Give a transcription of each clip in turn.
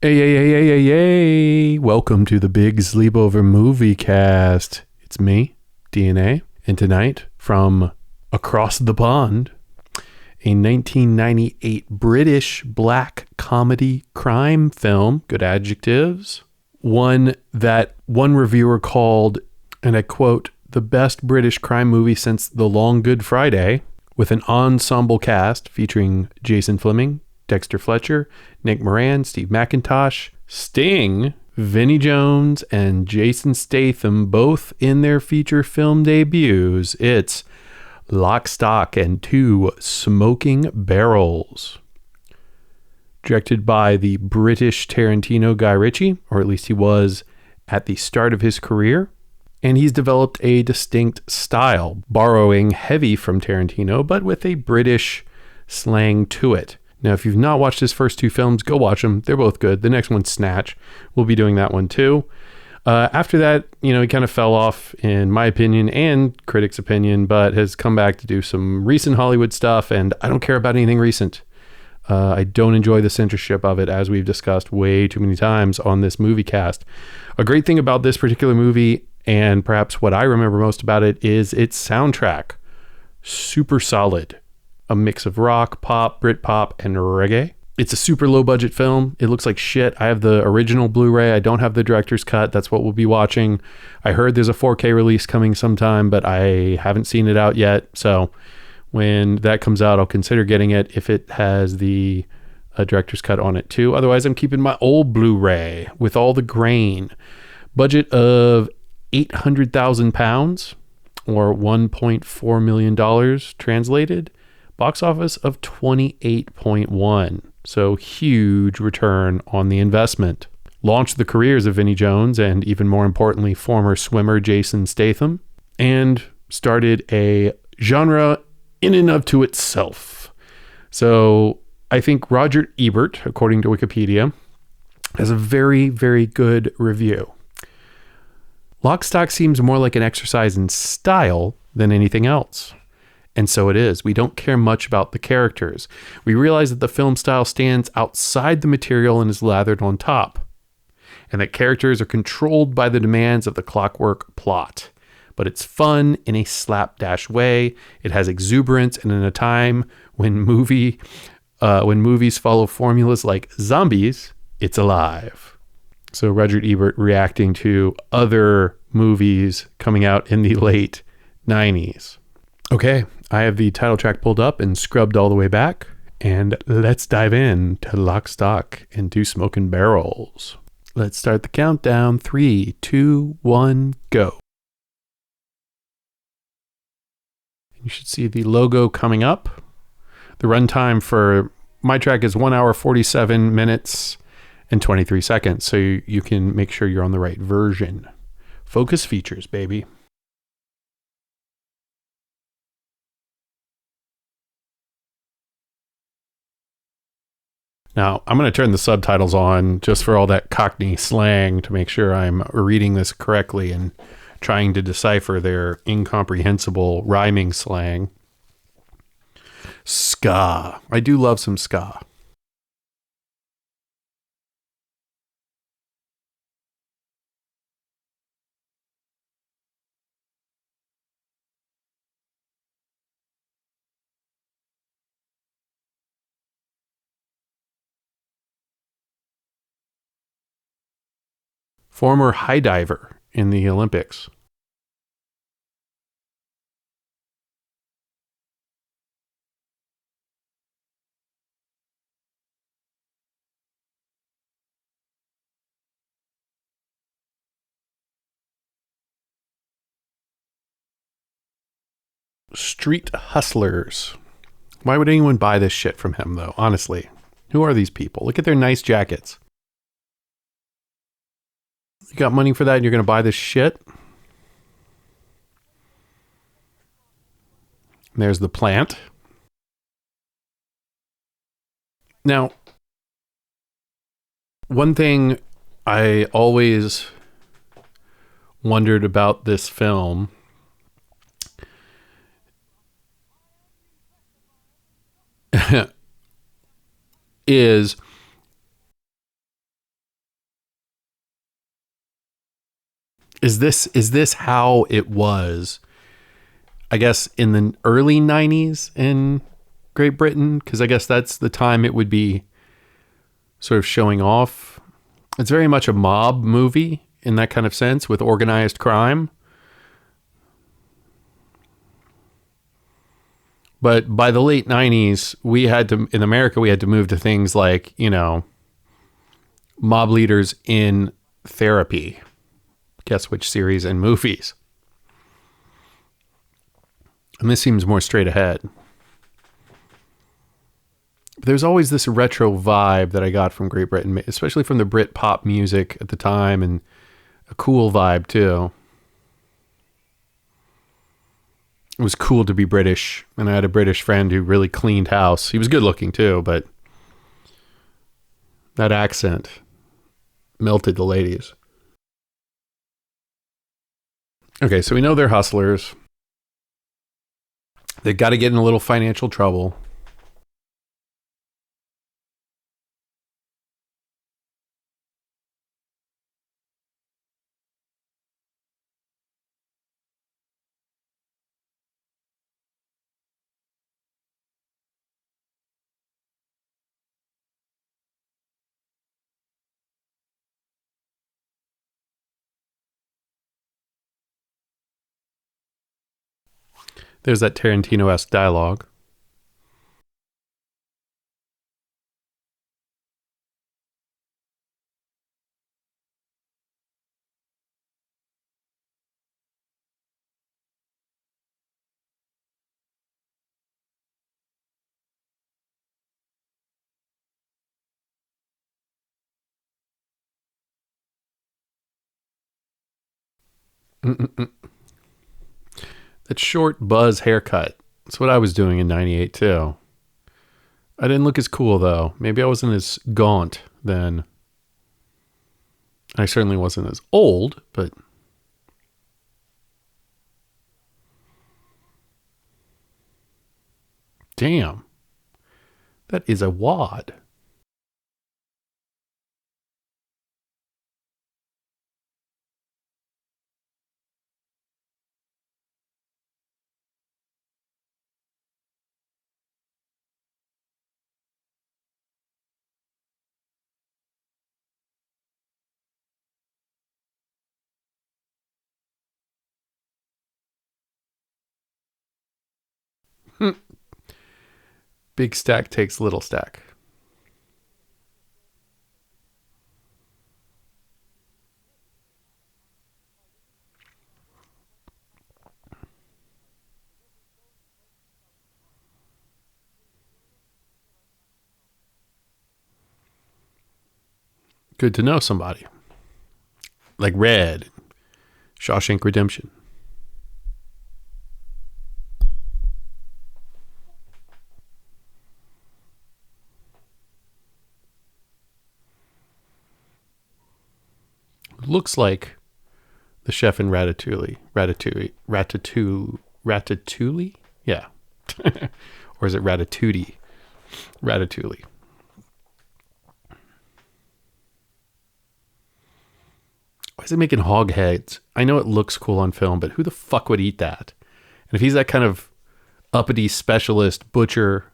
Hey, hey, hey, hey, hey, hey. Welcome to the big Sleepover Moviecast. It's me, DNA, and tonight, from across the pond, a 1998 British black comedy crime film, good adjectives, one that one reviewer called, and I quote, the best British crime movie since The Long Good Friday, with an ensemble cast featuring Jason Fleming, Dexter Fletcher, Nick Moran, Steve McIntosh, Sting, Vinnie Jones, and Jason Statham, both in their feature film debuts. It's Lock, Stock, and Two Smoking Barrels. Directed by the British Tarantino Guy Ritchie, or at least he was at the start of his career. And he's developed a distinct style, borrowing heavy from Tarantino, but with a British slang to it. Now, if you've not watched his first two films, go watch them. They're both good. The next one's Snatch. We'll be doing that one too. After that, he kind of fell off, in my opinion and critics' opinion, but has come back to do some recent Hollywood stuff, and I don't care about anything recent. I don't enjoy the censorship of it, as we've discussed way too many times on this movie cast. A great thing about this particular movie, and perhaps what I remember most about it, is its soundtrack. Super solid. A mix of rock, pop, Britpop, and reggae. It's a super low budget film. It looks like shit. I have the original Blu-ray. I don't have the director's cut. That's what we'll be watching. I heard there's a 4K release coming sometime, but I haven't seen it out yet. So when that comes out, I'll consider getting it if it has the director's cut on it too. Otherwise, I'm keeping my old Blu-ray with all the grain. Budget of £800,000 or $1.4 million translated. Box office of 28.1, so huge return on the investment. Launched the careers of Vinnie Jones and, even more importantly, former swimmer Jason Statham, and started a genre in and of to itself. So I think Roger Ebert, according to Wikipedia, has a very, very good review. Lock, Stock seems more like an exercise in style than anything else. And so it is. We don't care much about the characters. We realize that the film style stands outside the material and is lathered on top, and that characters are controlled by the demands of the clockwork plot. But it's fun in a slapdash way. It has exuberance, and in a time when movies follow formulas like zombies, it's alive. So Roger Ebert reacting to other movies coming out in the late 90s. Okay, I have the title track pulled up and scrubbed all the way back, and let's dive in to Lock, Stock, and Two Smoking Barrels. Let's start the countdown. 3, 2, 1, go. You should see the logo coming up. The runtime for my track is 1 hour, 47 minutes, and 23 seconds, so you can make sure you're on the right version. Focus features, baby. Now, I'm going to turn the subtitles on just for all that Cockney slang to make sure I'm reading this correctly and trying to decipher their incomprehensible rhyming slang. Ska. I do love some ska. Former high diver in the Olympics. Street hustlers. Why would anyone buy this shit from him, though? Honestly, who are these people? Look at their nice jackets. You got money for that and you're going to buy this shit? And there's the plant. Now, one thing I always wondered about this film is Is this how it was? I guess in the early 90s in Great Britain, because I guess that's the time it would be sort of showing off. It's very much a mob movie in that kind of sense with organized crime. But by the late 90s, in America, we had to move to things like, mob leaders in therapy. Guess which series and movies. And this seems more straight ahead. But there's always this retro vibe that I got from Great Britain, especially from the Brit pop music at the time, and a cool vibe too. It was cool to be British, and I had a British friend who really cleaned house. He was good looking too, but that accent melted the ladies. Okay, so we know they're hustlers. They got to get in a little financial trouble. There's that Tarantino-esque dialogue. Mm-mm-mm. That short buzz haircut. That's what I was doing in 98 too. I didn't look as cool though. Maybe I wasn't as gaunt then. I certainly wasn't as old, but damn, that is a wad. Big stack takes little stack. Good to know somebody. Like Red, Shawshank Redemption. Looks like the chef in Ratatouille? Yeah. Or is it Ratatouille? Ratatouille. Why is he making hog heads? I know it looks cool on film, but who the fuck would eat that? And if he's that kind of uppity specialist butcher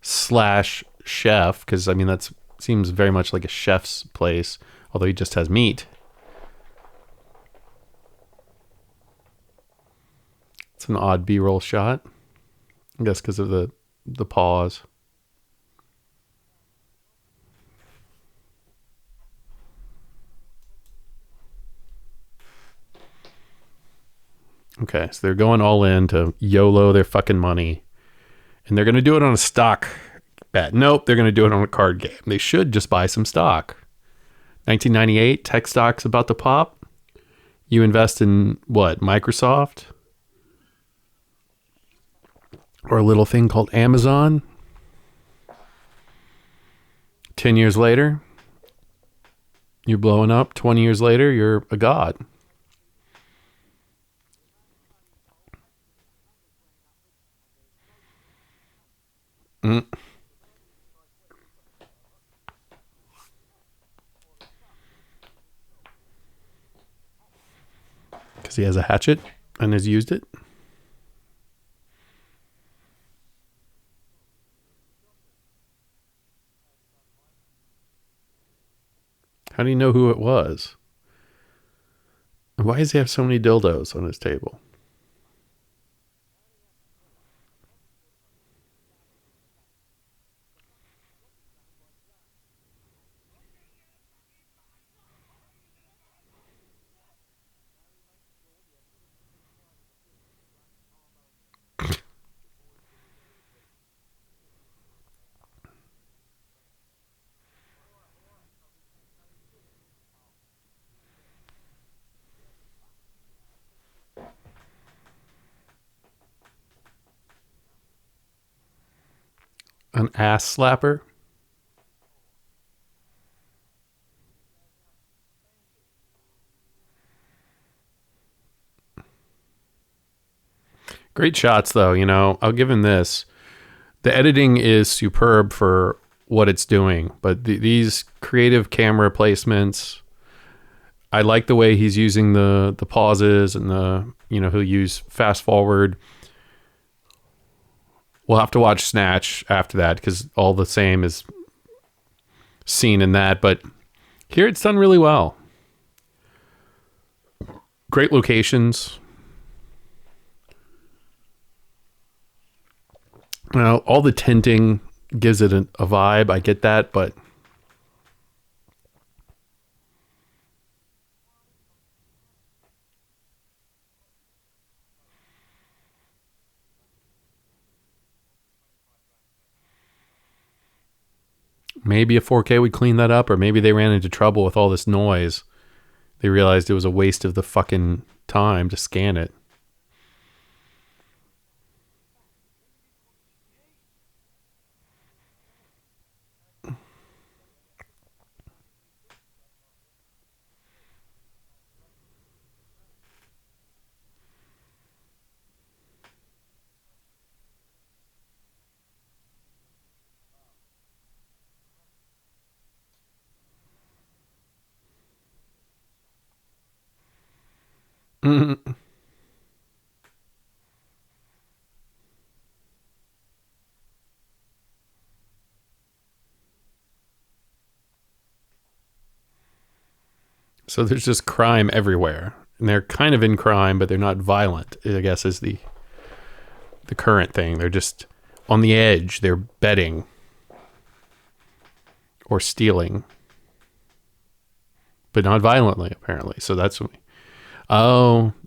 slash chef, because I mean that seems very much like a chef's place, although he just has meat. It's an odd B-roll shot, I guess, because of the pause. Okay, so they're going all in to YOLO their fucking money. And they're going to do it on a stock bet. Nope, they're going to do it on a card game. They should just buy some stock. 1998, tech stocks about to pop. You invest in what? Microsoft? Or a little thing called Amazon? 10 years later, you're blowing up. 20 years later, you're a god. Mm. Because he has a hatchet and has used it. How do you know who it was? And why does he have so many dildos on his table? An ass slapper? Great shots, though. I'll give him this. The editing is superb for what it's doing, but these creative camera placements, I like the way he's using the pauses and he'll use fast forward. We'll have to watch Snatch after that because all the same is seen in that, but here it's done really well. Great locations. All the tinting gives it a vibe. I get that, but maybe a 4K would clean that up, or maybe they ran into trouble with all this noise. They realized it was a waste of the fucking time to scan it. So there's just crime everywhere. And they're kind of in crime, but they're not violent, I guess is the current thing. They're just on the edge. They're betting or stealing, but not violently, apparently. So that's what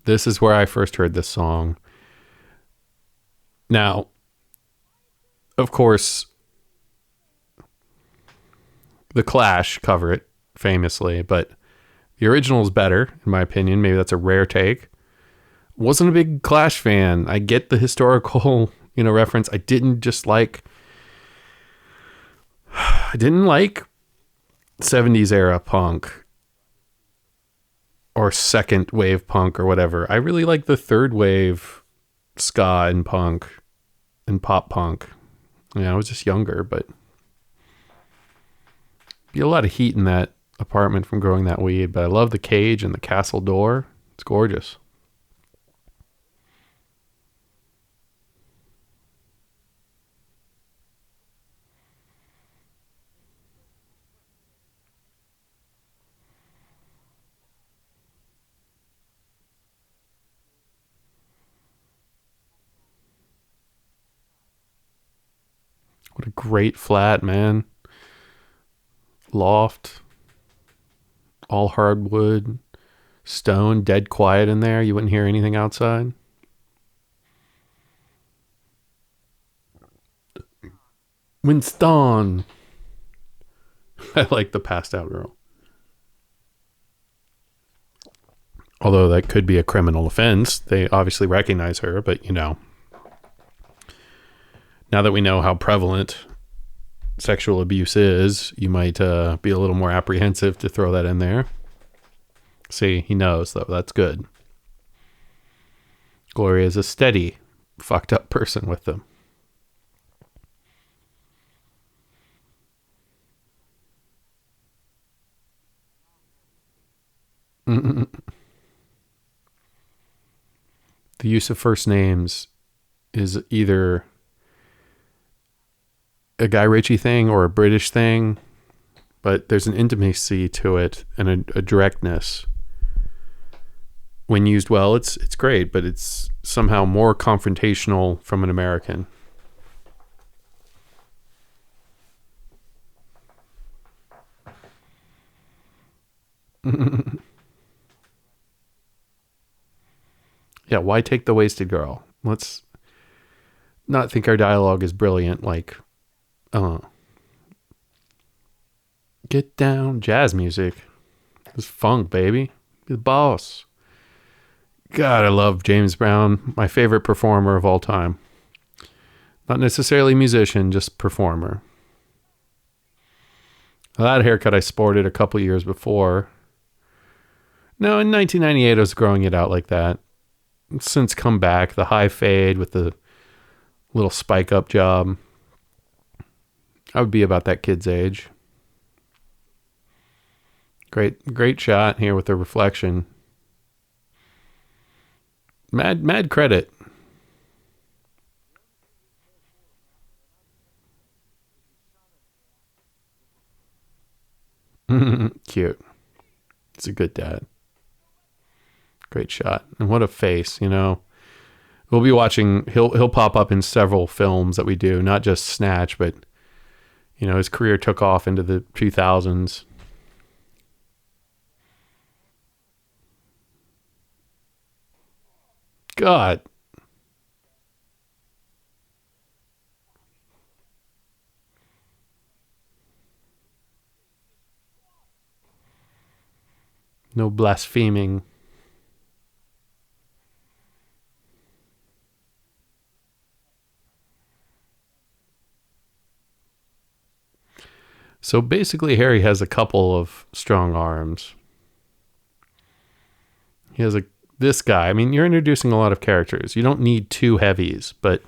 this is where I first heard this song. Now, of course, The Clash cover it famously, but the original is better, in my opinion. Maybe that's a rare take. Wasn't a big Clash fan. I get the historical, reference. I didn't like 70s era punk or second wave punk or whatever. I really like the third wave ska and punk and pop punk. I was just younger, but be a lot of heat in that apartment from growing that weed. But I love the cage and the castle door. It's gorgeous. What a great flat, man. Loft, all hardwood, stone, dead quiet in there. You wouldn't hear anything outside. Winston. I like the passed out girl. Although that could be a criminal offense. They obviously recognize her, but now that we know how prevalent sexual abuse is, you might be a little more apprehensive to throw that in there. See, he knows, though. That's good. Gloria is a steady, fucked up person with them. the use of first names is either a Guy Ritchie thing or a British thing, but there's an intimacy to it and a directness. When used well, it's great, but it's somehow more confrontational from an American. Yeah, why take the wasted girl? Let's not think our dialogue is brilliant, like, get down, jazz music. It's funk, baby. Be the boss. God, I love James Brown, my favorite performer of all time. Not necessarily musician, just performer. That haircut I sported a couple years before. No, in 1998 I was growing it out like that. It's since come back, the high fade with the little spike up job. I would be about that kid's age. Great shot here with the reflection. Mad credit. Cute. It's a good dad. Great shot. And what a face, you know. We'll be watching, he'll pop up in several films that we do, not just Snatch, but you know, his career took off into the 2000s. God. No blaspheming. So basically, Harry has a couple of strong arms. He has this guy. I mean, you're introducing a lot of characters. You don't need two heavies, but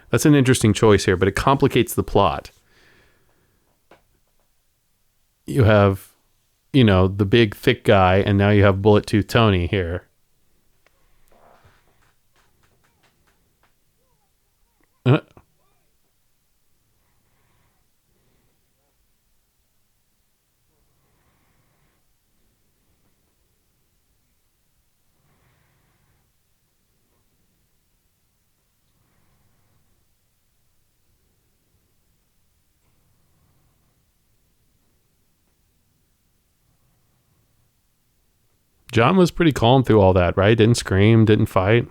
that's an interesting choice here, but it complicates the plot. You have, you know, the big thick guy, and now you have Bullet Tooth Tony here. John was pretty calm through all that, right? Didn't scream, didn't fight.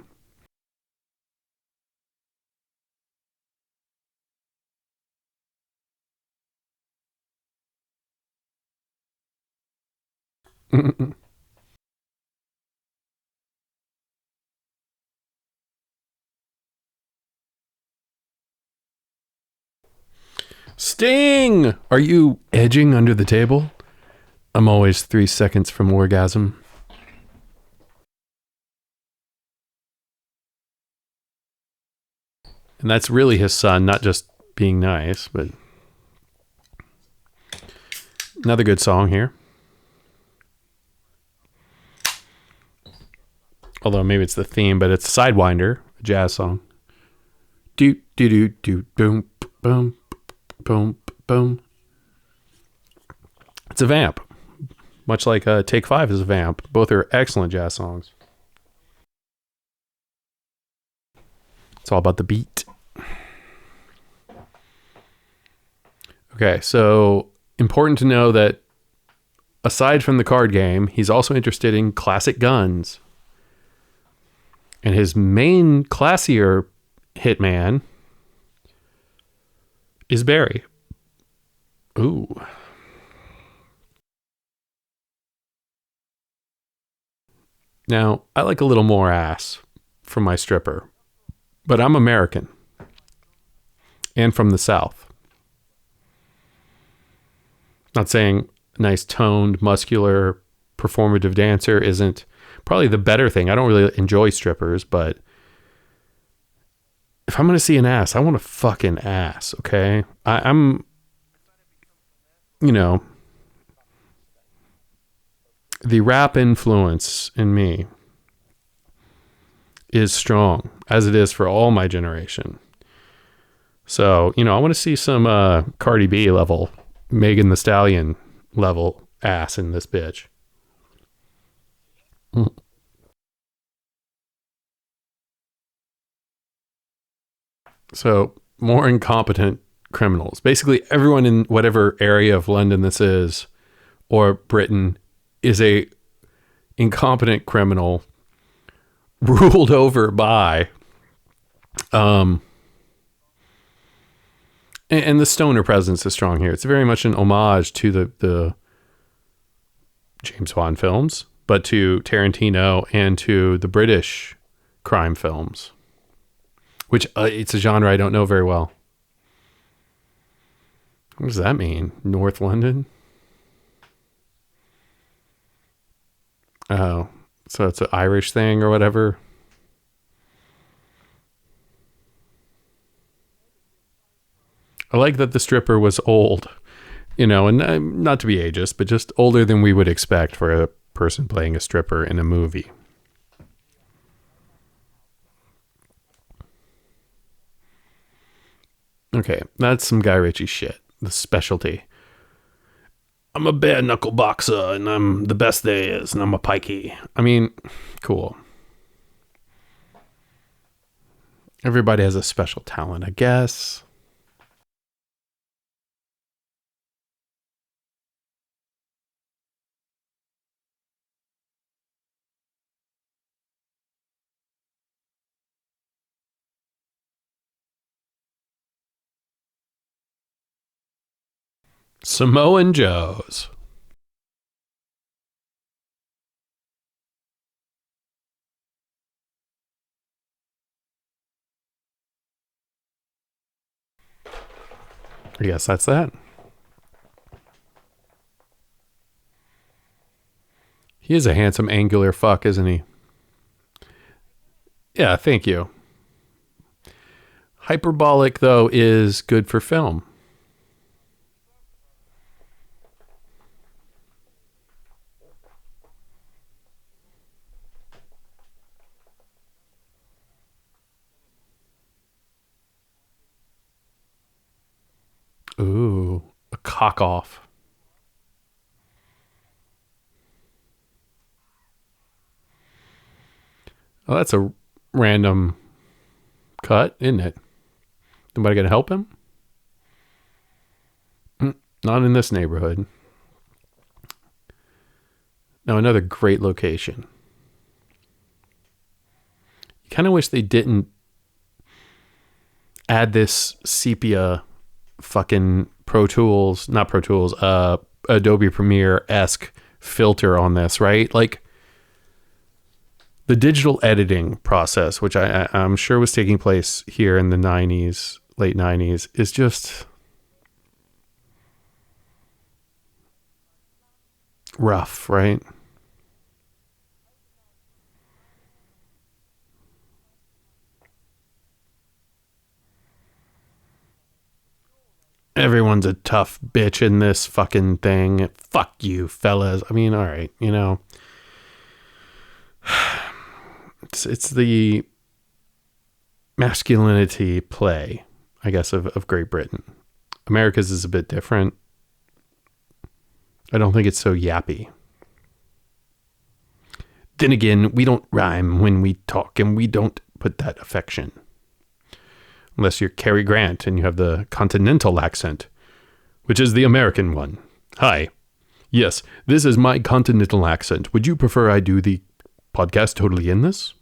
Sting! Are you edging under the table? I'm always 3 seconds from orgasm. And that's really his son, not just being nice, but another good song here. Although maybe it's the theme, but it's Sidewinder, a jazz song. Do do do do boom boom boom boom. It's a vamp, much like Take 5 is a vamp. Both are excellent jazz songs. It's all about the beat. Okay, so important to know that aside from the card game, he's also interested in classic guns. And his main classier hitman is Barry. Ooh. Now, I like a little more ass from my stripper, but I'm American and from the South. Not saying a nice toned, muscular, performative dancer isn't probably the better thing. I don't really enjoy strippers, but if I'm going to see an ass, I want a fucking ass, okay? I'm, you know, the rap influence in me is strong, as it is for all my generation. So, I want to see some Cardi B level, Megan Thee Stallion level ass in this bitch. So, more incompetent criminals. Basically, everyone in whatever area of London this is, or Britain, is a incompetent criminal ruled over by and the stoner presence is strong here. It's very much an homage to the James Bond films, but to Tarantino and to the British crime films, which it's a genre I don't know very well. What does that mean? North London? Oh, so it's an Irish thing or whatever. I like that the stripper was old, and not to be ageist, but just older than we would expect for a person playing a stripper in a movie. Okay, that's some Guy Ritchie shit. The specialty. I'm a bare knuckle boxer, and I'm the best there is, and I'm a pikey. I mean, cool. Everybody has a special talent, I guess. Samoan Joes. I guess that's that. He is a handsome, angular fuck, isn't he? Yeah, thank you. Hyperbolic, though, is good for film. Ooh, a cock off. Oh, that's a random cut, isn't it? Nobody gonna help him? Not in this neighborhood. Now, another great location. You kind of wish they didn't add this sepia fucking Adobe Premiere-esque filter on this, right? Like, the digital editing process, which I'm sure was taking place here in the 90s, late 90s, is just rough, right? Everyone's a tough bitch in this fucking thing. Fuck you, fellas. I mean, all right, it's the masculinity play, I guess, of Great Britain. America's is a bit different. I don't think it's so yappy. Then again, we don't rhyme when we talk, and we don't put that affection. Unless you're Cary Grant and you have the continental accent, which is the American one. Hi. Yes, this is my continental accent. Would you prefer I do the podcast totally in this?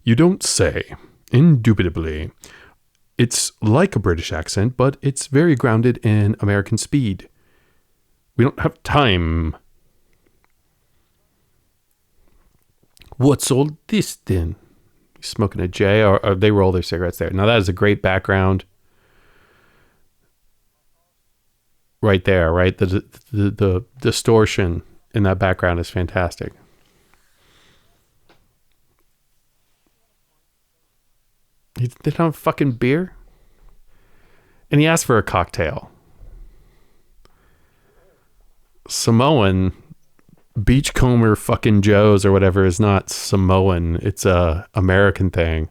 You don't say. Indubitably. It's like a British accent, but it's very grounded in American speed. We don't have time. What's all this then? Smoking a J, or they roll their cigarettes there. Now that is a great background. Right there, right? The distortion in that background is fantastic. They don't have fucking beer? And he asked for a cocktail. Samoan Beachcomber fucking Joe's or whatever is not Samoan. It's a American thing.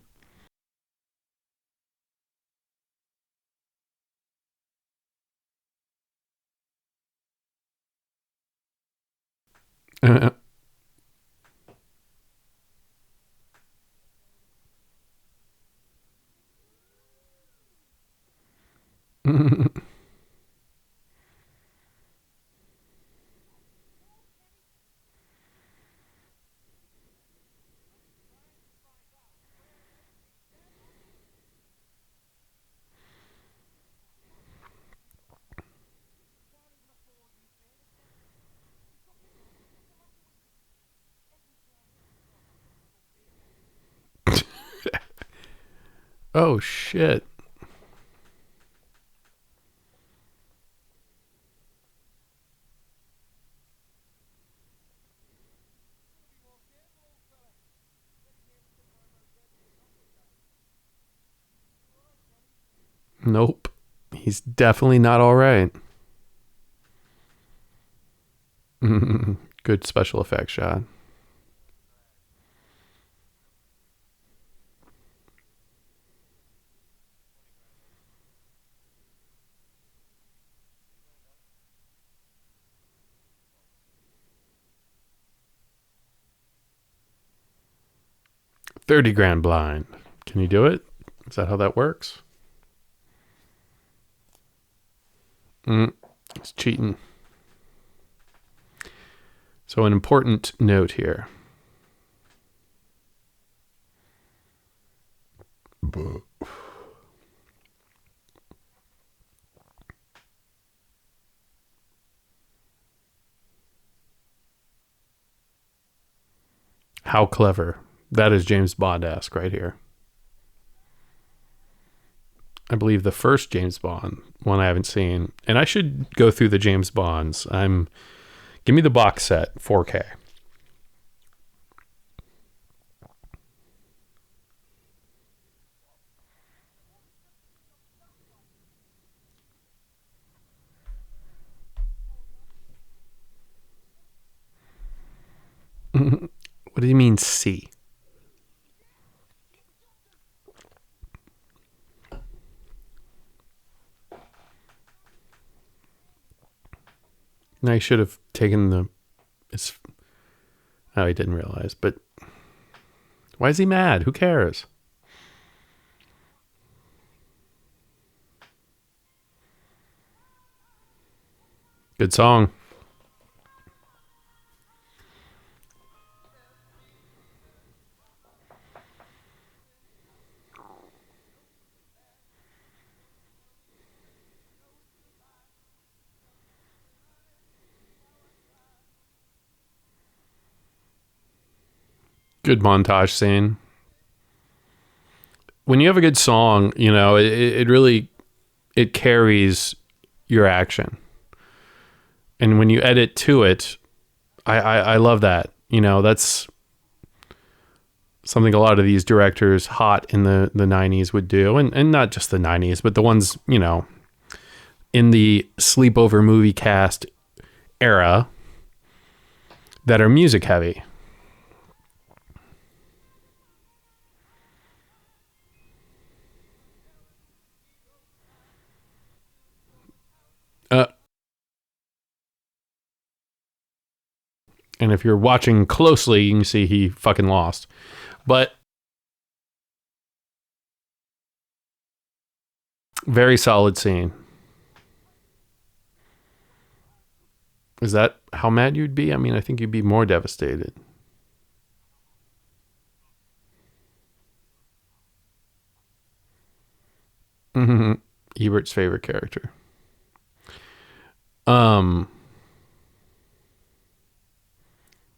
Oh shit. Nope. He's definitely not all right. Good special effects shot. $30,000 blind. Can you do it? Is that how that works? It's cheating. So an important note here. How clever. That is James Bond-esque right here. I believe the first James Bond, one I haven't seen. And I should go through the James Bonds. Give me the box set, 4K. What do you mean C? I should have taken the... Oh, he didn't realize, but... Why is he mad? Who cares? Good song. Good montage scene. When you have a good song, you know, it really, it carries your action. And when you edit to it, I love that. You know, that's something a lot of these directors hot in the 90s would do. And not just the 90s, but the ones, you know, in the Sleepover Moviecast era that are music heavy. And if you're watching closely, you can see he fucking lost. But very solid scene. Is that how mad you'd be? I mean, I think you'd be more devastated. Ebert's favorite character.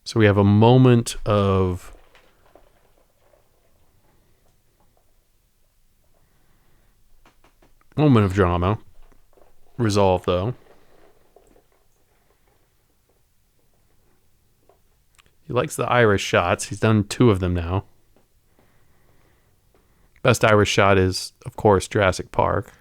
So we have a moment of drama. Resolved though. He likes the Irish shots. He's done 2 of them now. Best Irish shot is, of course, Jurassic Park.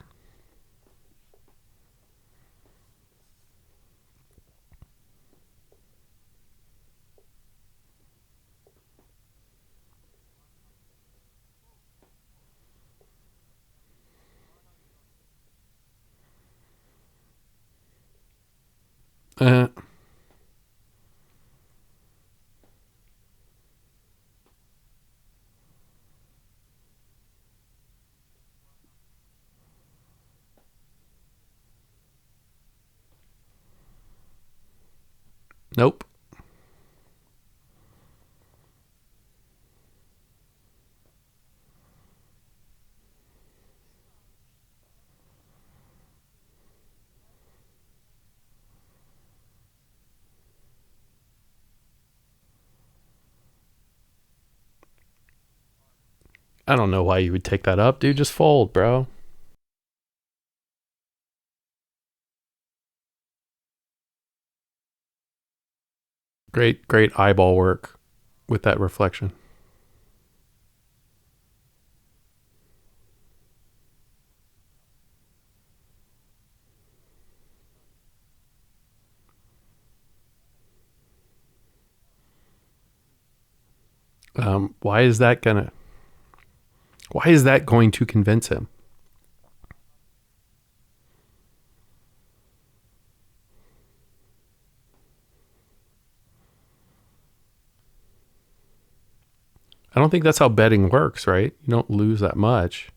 Uh, nope. I don't know why you would take that up, dude. Just fold, bro. Great, great eyeball work with that reflection. Why is that gonna? Why is that going to convince him? I don't think that's how betting works, right? You don't lose that much.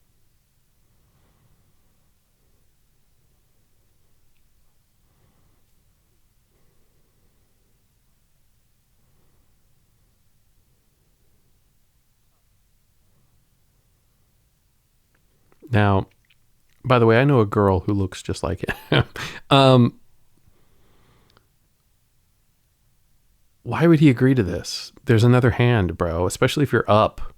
Now, by the way, I know a girl who looks just like it. um, why would he agree to this? There's another hand, bro. Especially if you're up.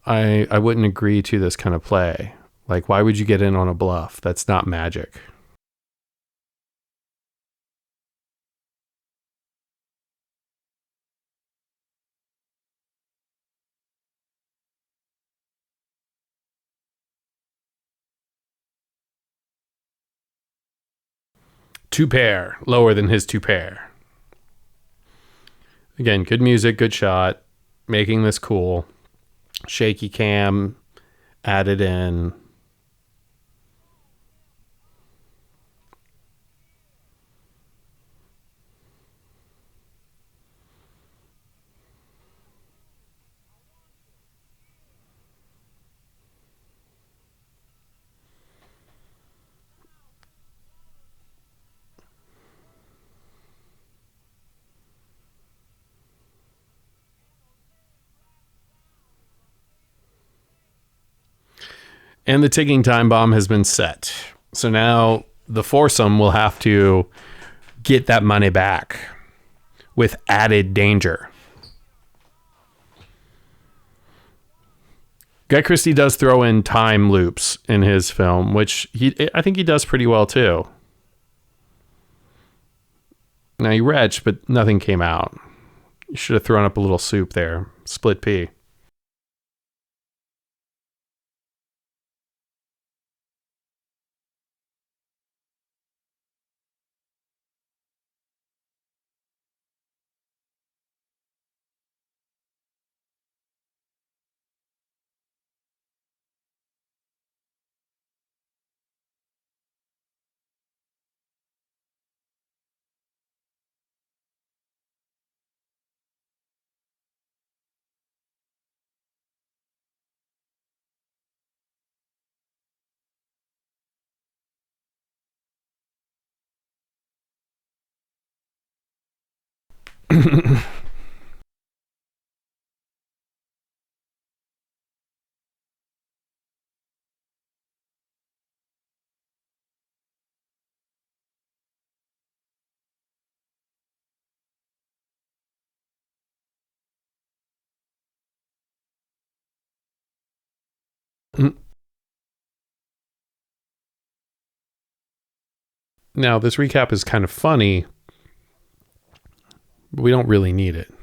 I wouldn't agree to this kind of play. Like, why would you get in on a bluff? That's not magic. Two pair, lower than his two pair. Again, good music, good shot, making this cool. Shaky cam added in. And the ticking time bomb has been set. So now the foursome will have to get that money back with added danger. Guy Christie does throw in time loops in his film, which I think he does pretty well too. Now he retched, but nothing came out. You should have thrown up a little soup there. Split pea. Now, this recap is kind of funny, but we don't really need it.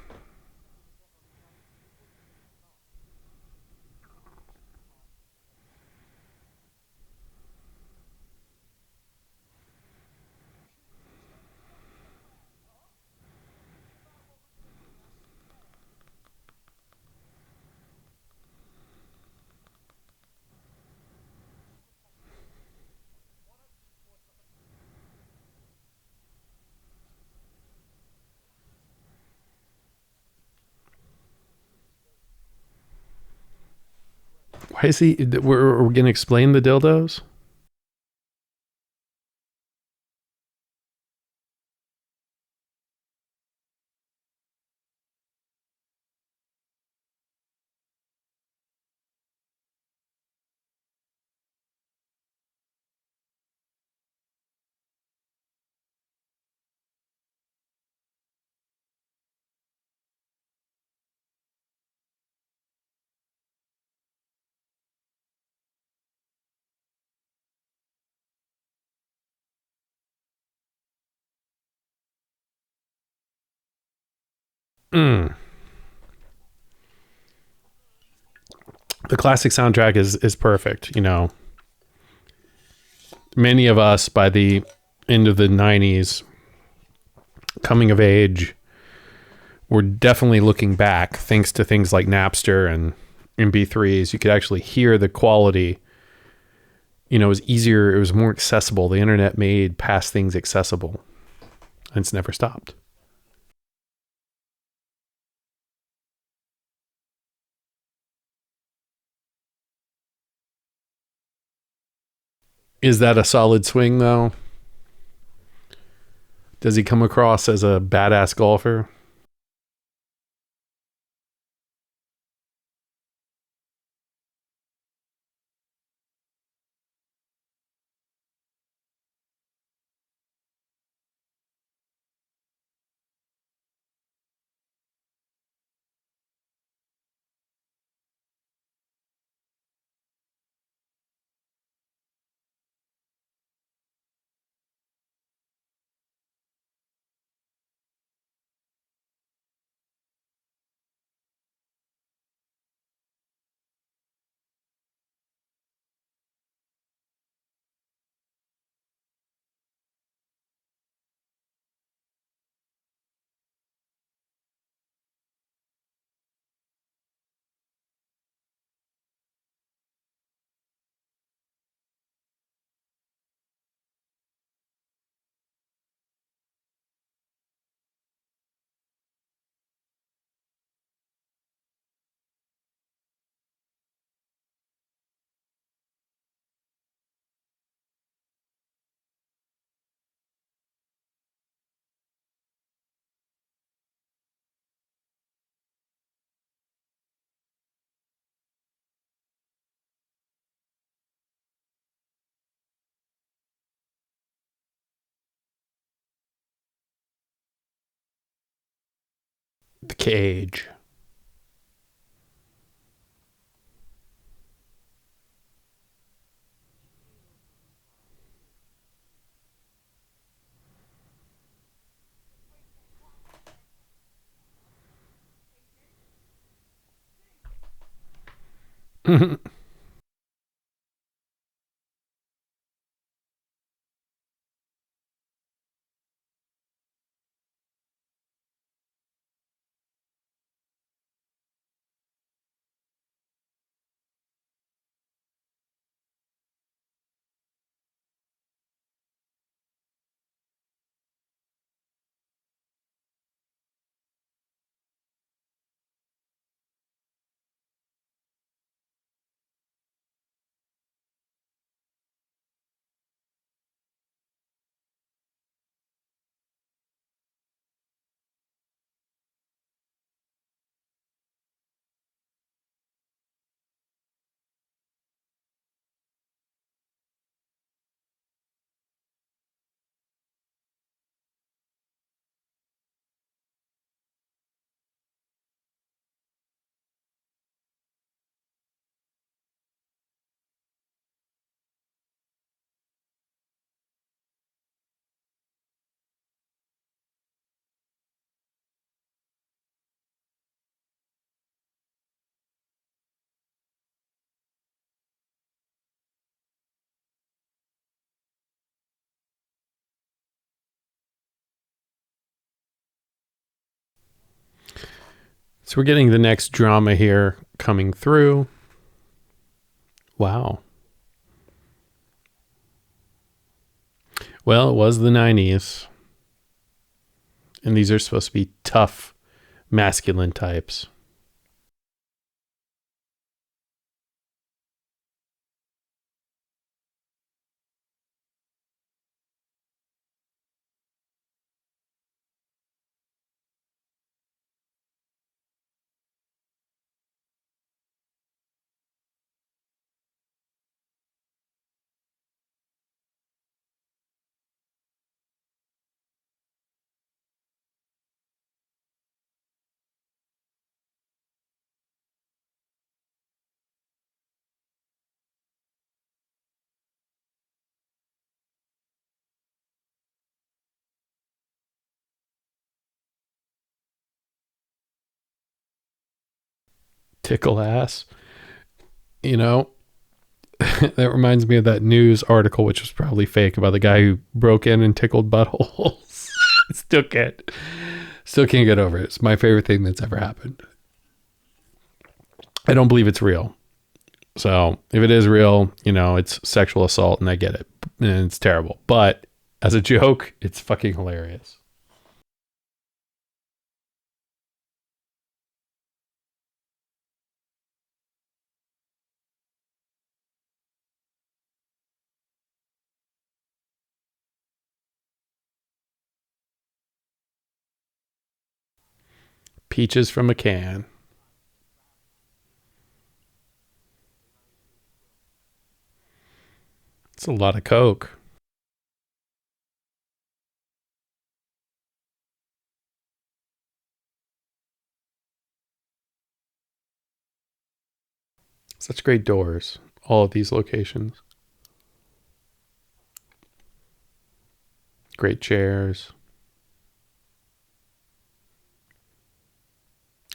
Why is he? We're gonna explain the dildos. Mm. The classic soundtrack is perfect. You know, many of us by the end of the '90s, coming of age, were definitely looking back thanks to things like Napster and MP3s. You could actually hear the quality. You know, it was easier. It was more accessible. The internet made past things accessible, and it's never stopped. Is that a solid swing, though? Does he come across as a badass golfer? The cage. So we're getting the next drama here coming through. Wow. Well, it was the '90s. And these are supposed to be tough, masculine types. tickle ass. You know, that reminds me of that news article, which was probably fake, about the guy who broke in and tickled buttholes. Still can't get over it. It's my favorite thing that's ever happened. I don't believe it's real. So if it is real, it's sexual assault, and I get it, and it's terrible. But as a joke, it's fucking hilarious. Peaches from a can. It's a lot of Coke. Such great doors. All of these locations. Great chairs.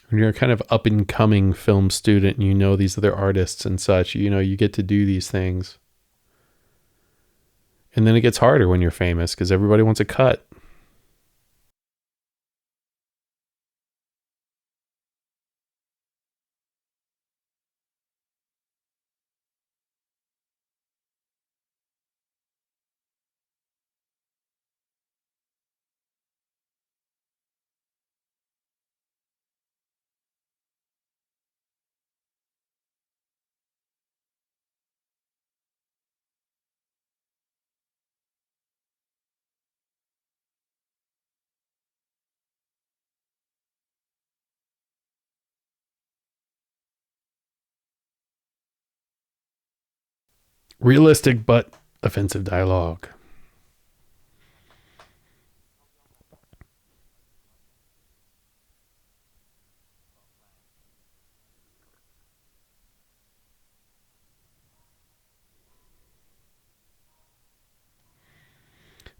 When you're a kind of up and coming film student and you know these other artists and such, you get to do these things. And then it gets harder when you're famous because everybody wants a cut. Realistic but offensive dialogue.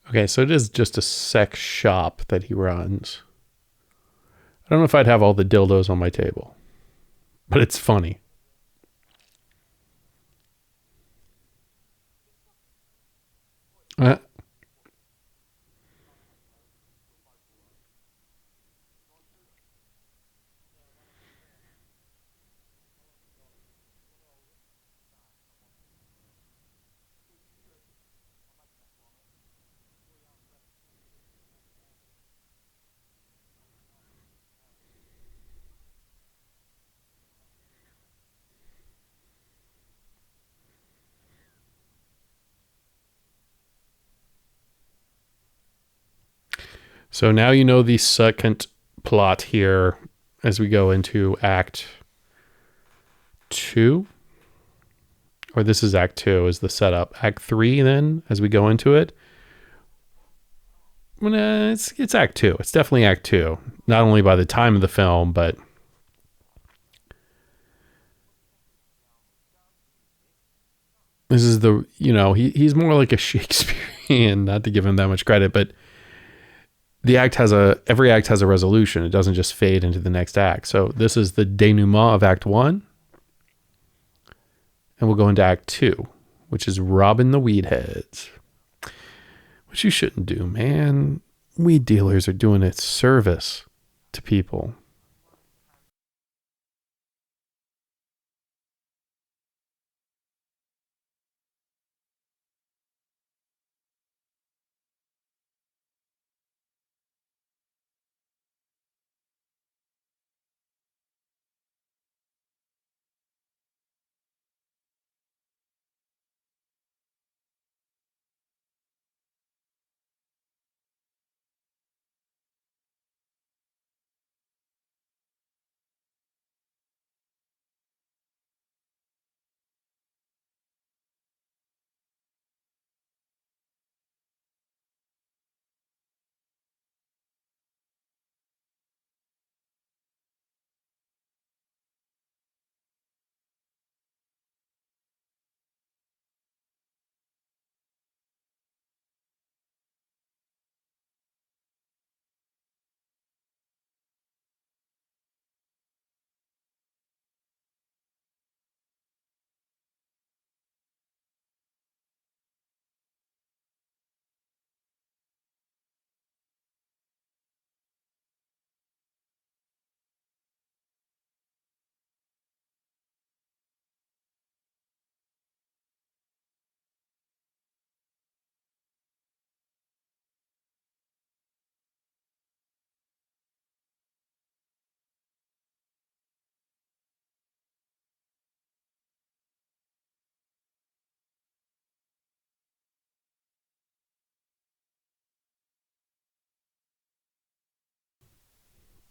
Okay, so it is just a sex shop that he runs. I don't know if I'd have all the dildos on my table, but it's funny. Uh, so now you know the second plot here as we go into Act 2. Or this is Act 2 is the setup. Act 3 then, as we go into it. Well, it's Act 2. It's definitely Act 2. Not only by the time of the film, but this is he's more like a Shakespearean, not to give him that much credit, but every act has a resolution. It doesn't just fade into the next act. So this is the denouement of Act 1. And we'll go into Act 2, which is robbing the weed heads. Which you shouldn't do, man. Weed dealers are doing a service to people.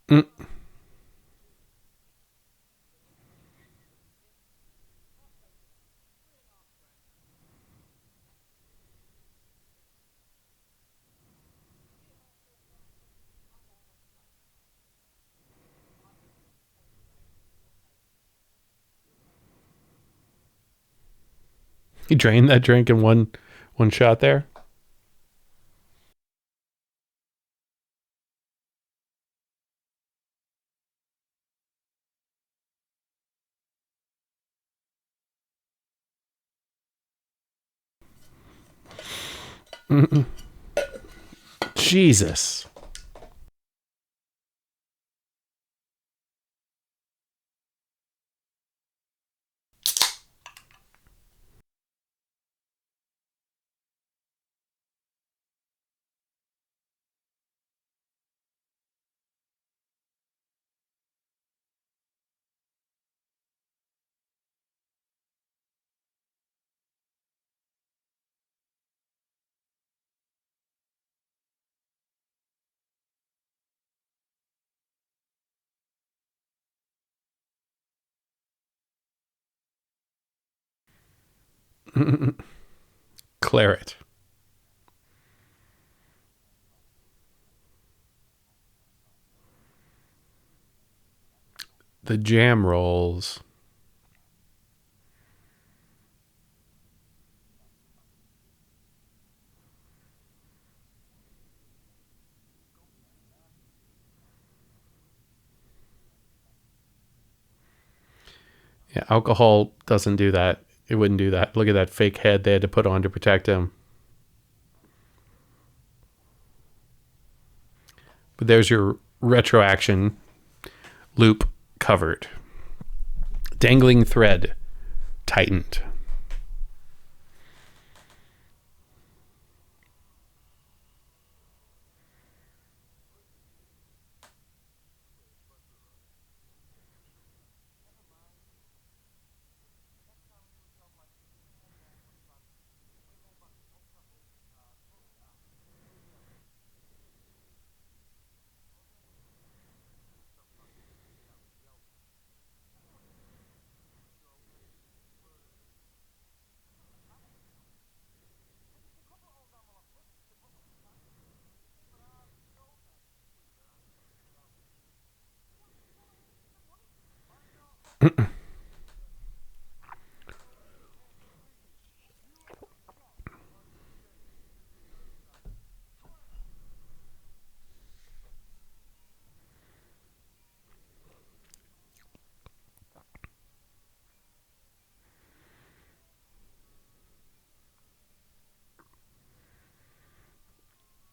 Mm. He drained that drink in one shot there. Mm-mm. Jesus. Mm-mm. Claret. The jam rolls. Yeah, alcohol doesn't do that. It wouldn't do that. Look at that fake head they had to put on to protect him. But there's your retro action loop covered. Dangling thread tightened.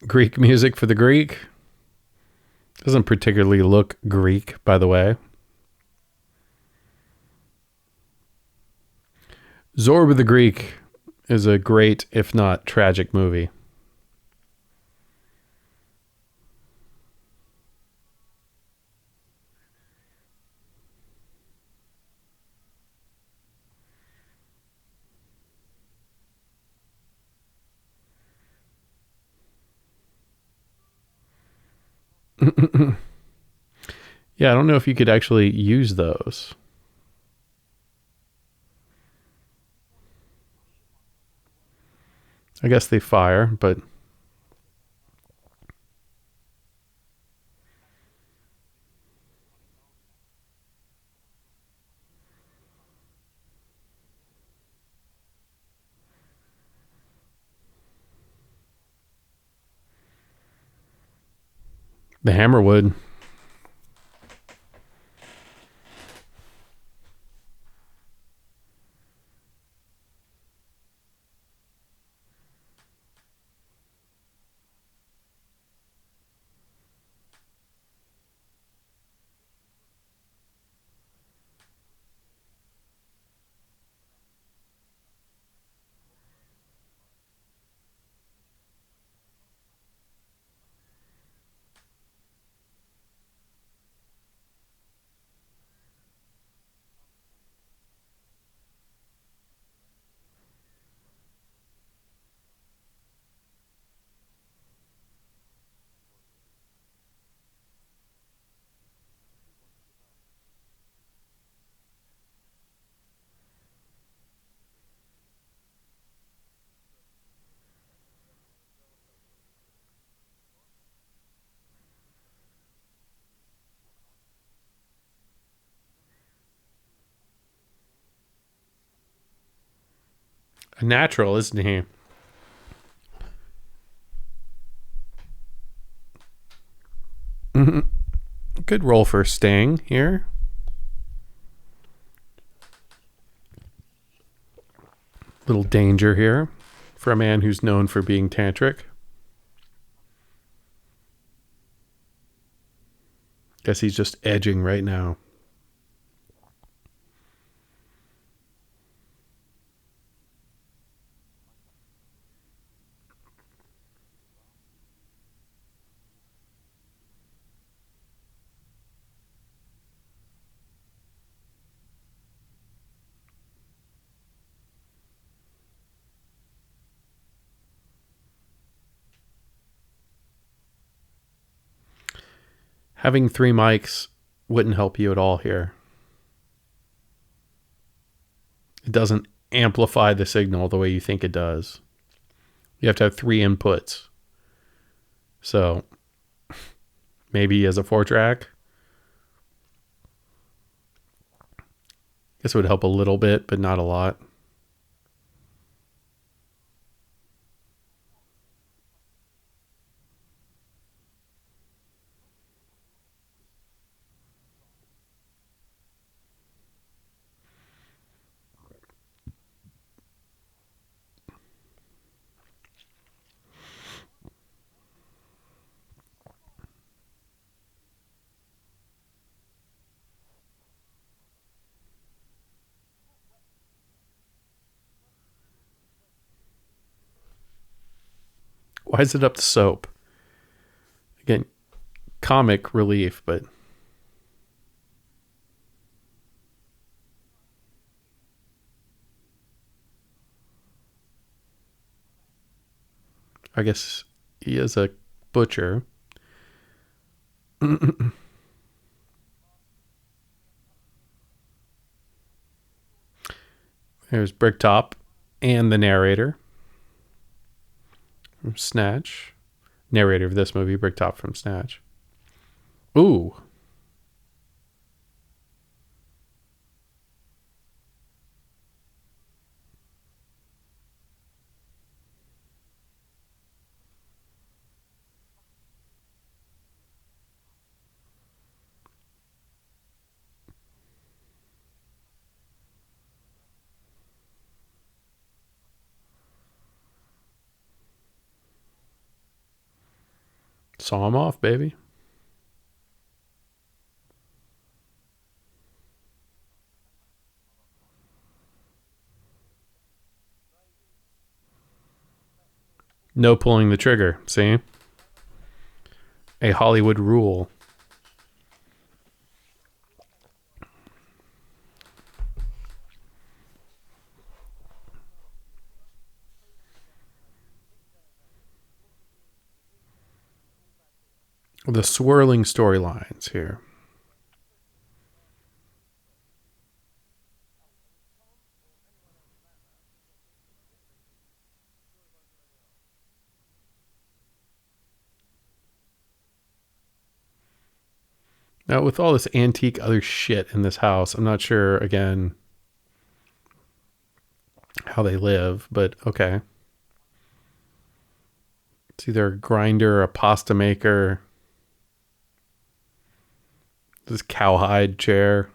Greek music for the Greek. Doesn't particularly look Greek, by the way. Zorba the Greek is a great, if not tragic, movie. Yeah, I don't know if you could actually use those. I guess they fire, but the hammer would. A natural, isn't he? Good roll for Sting here. Little danger here for a man who's known for being tantric. Guess he's just edging right now. Having 3 mics wouldn't help you at all here. It doesn't amplify the signal the way you think it does. You have to have 3 inputs. So maybe he has a 4-track. Guess it would help a little bit, but not a lot. Why is it up to soap? Again, comic relief, but I guess he is a butcher. There's Bricktop and the narrator from Snatch. Narrator of this movie, Bricktop from Snatch. Ooh. Saw him off, baby. No pulling the trigger, see? A Hollywood rule. The swirling storylines here. Now, with all this antique other shit in this house, I'm not sure, again, how they live, but okay. It's either a grinder, a pasta maker, this cowhide chair.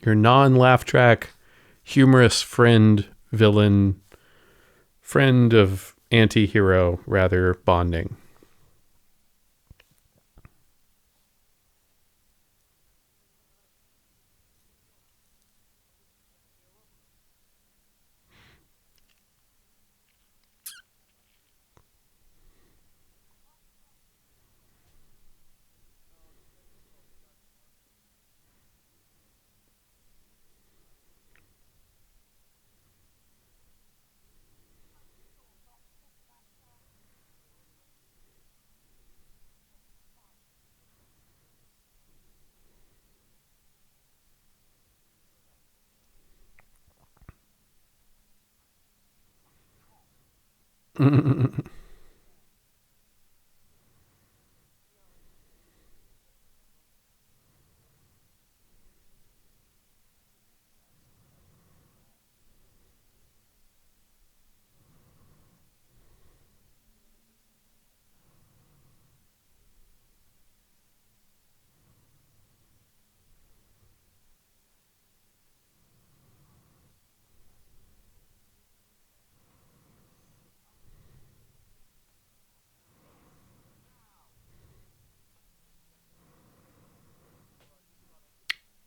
Your non-laugh track, humorous friend, villain, friend of anti-hero, rather, bonding.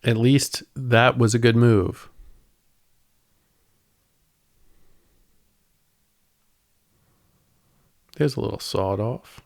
At least that was a good move. There's a little sawed off.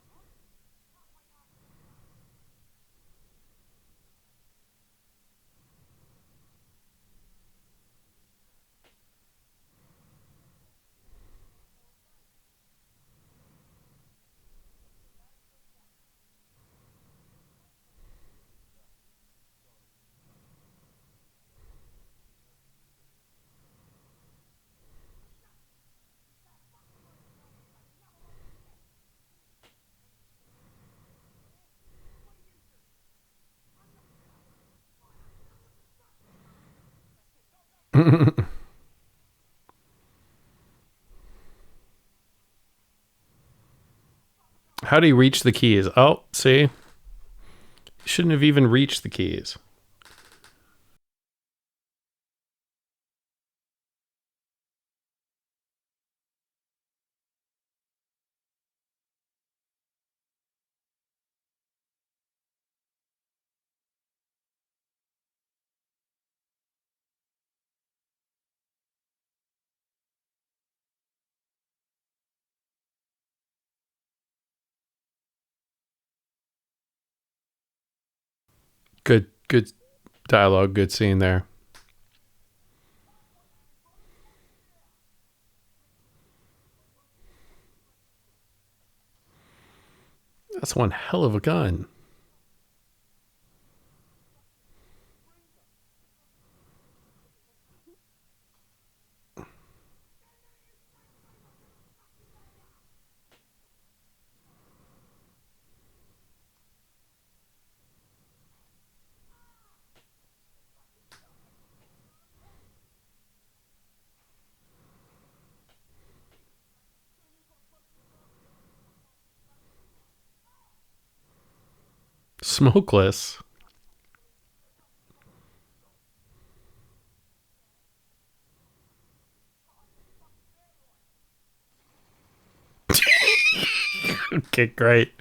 How do you reach the keys? Oh, see? You shouldn't have even reached the keys. Good dialogue, good scene there. That's one hell of a gun. Smokeless. Okay, great.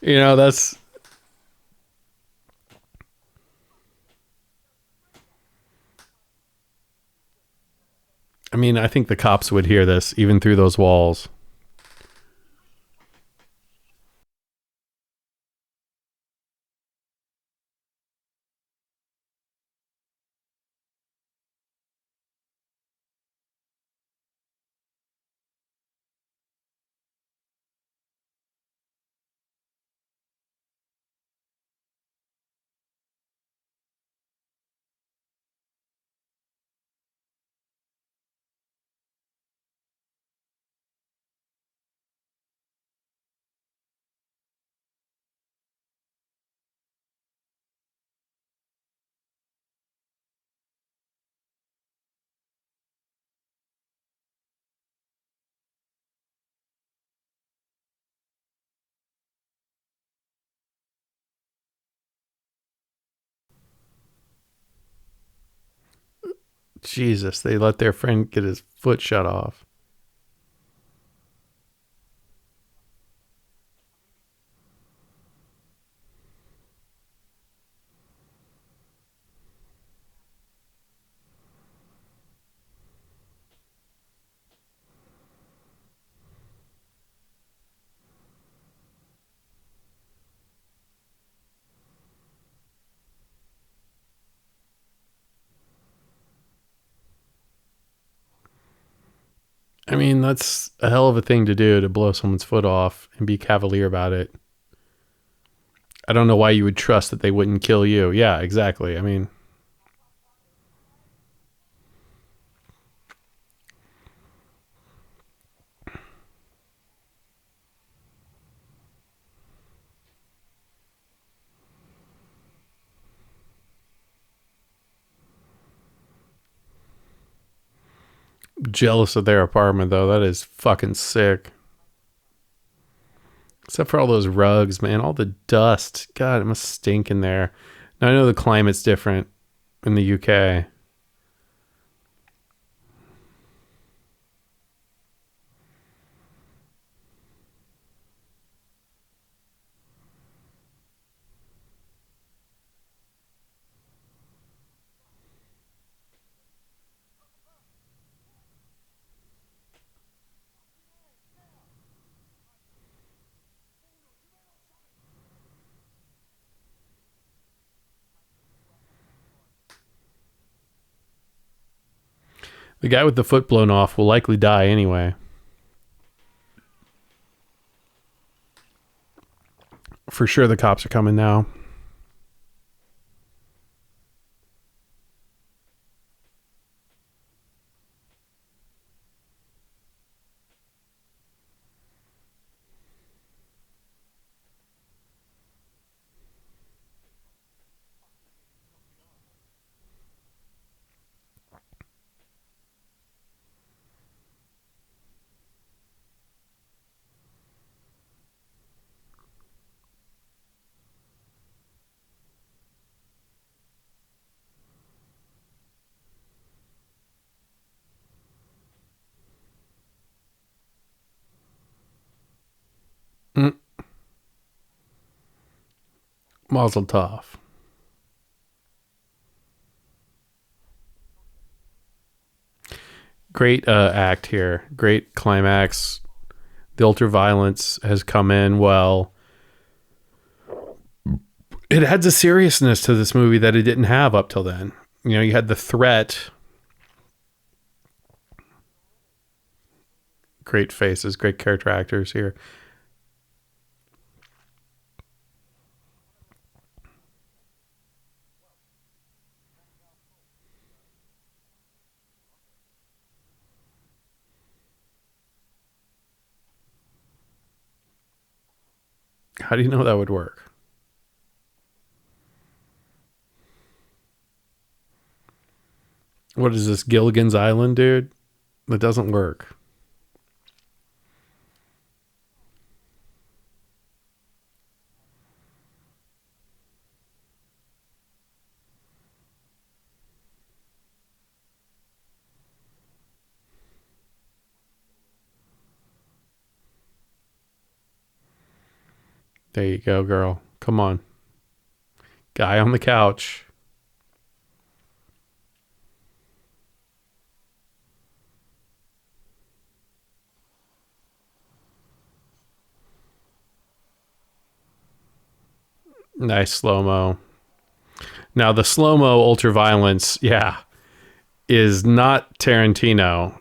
You know, that's. I mean, I think the cops would hear this even through those walls. Jesus, they let their friend get his foot shut off. I mean, that's a hell of a thing to do, to blow someone's foot off and be cavalier about it. I don't know why you would trust that they wouldn't kill you. Yeah, exactly. I mean, Jealous of their apartment, though. That is fucking sick. Except for all those rugs, man. All the dust. God, it must stink in there. Now, I know the climate's different in the UK. The guy with the foot blown off will likely die anyway. For sure the cops are coming now. Mm. Mazel tov. Great act here. Great climax. The ultraviolence has come in well. It adds a seriousness to this movie that it didn't have up till then. You know, you had the threat. Great faces, great character actors here. How do you know that would work? What is this, Gilligan's Island, dude? That doesn't work. There you go, girl. Come on. Guy on the couch. Nice slow-mo. Now, the slow-mo ultraviolence, yeah, is not Tarantino.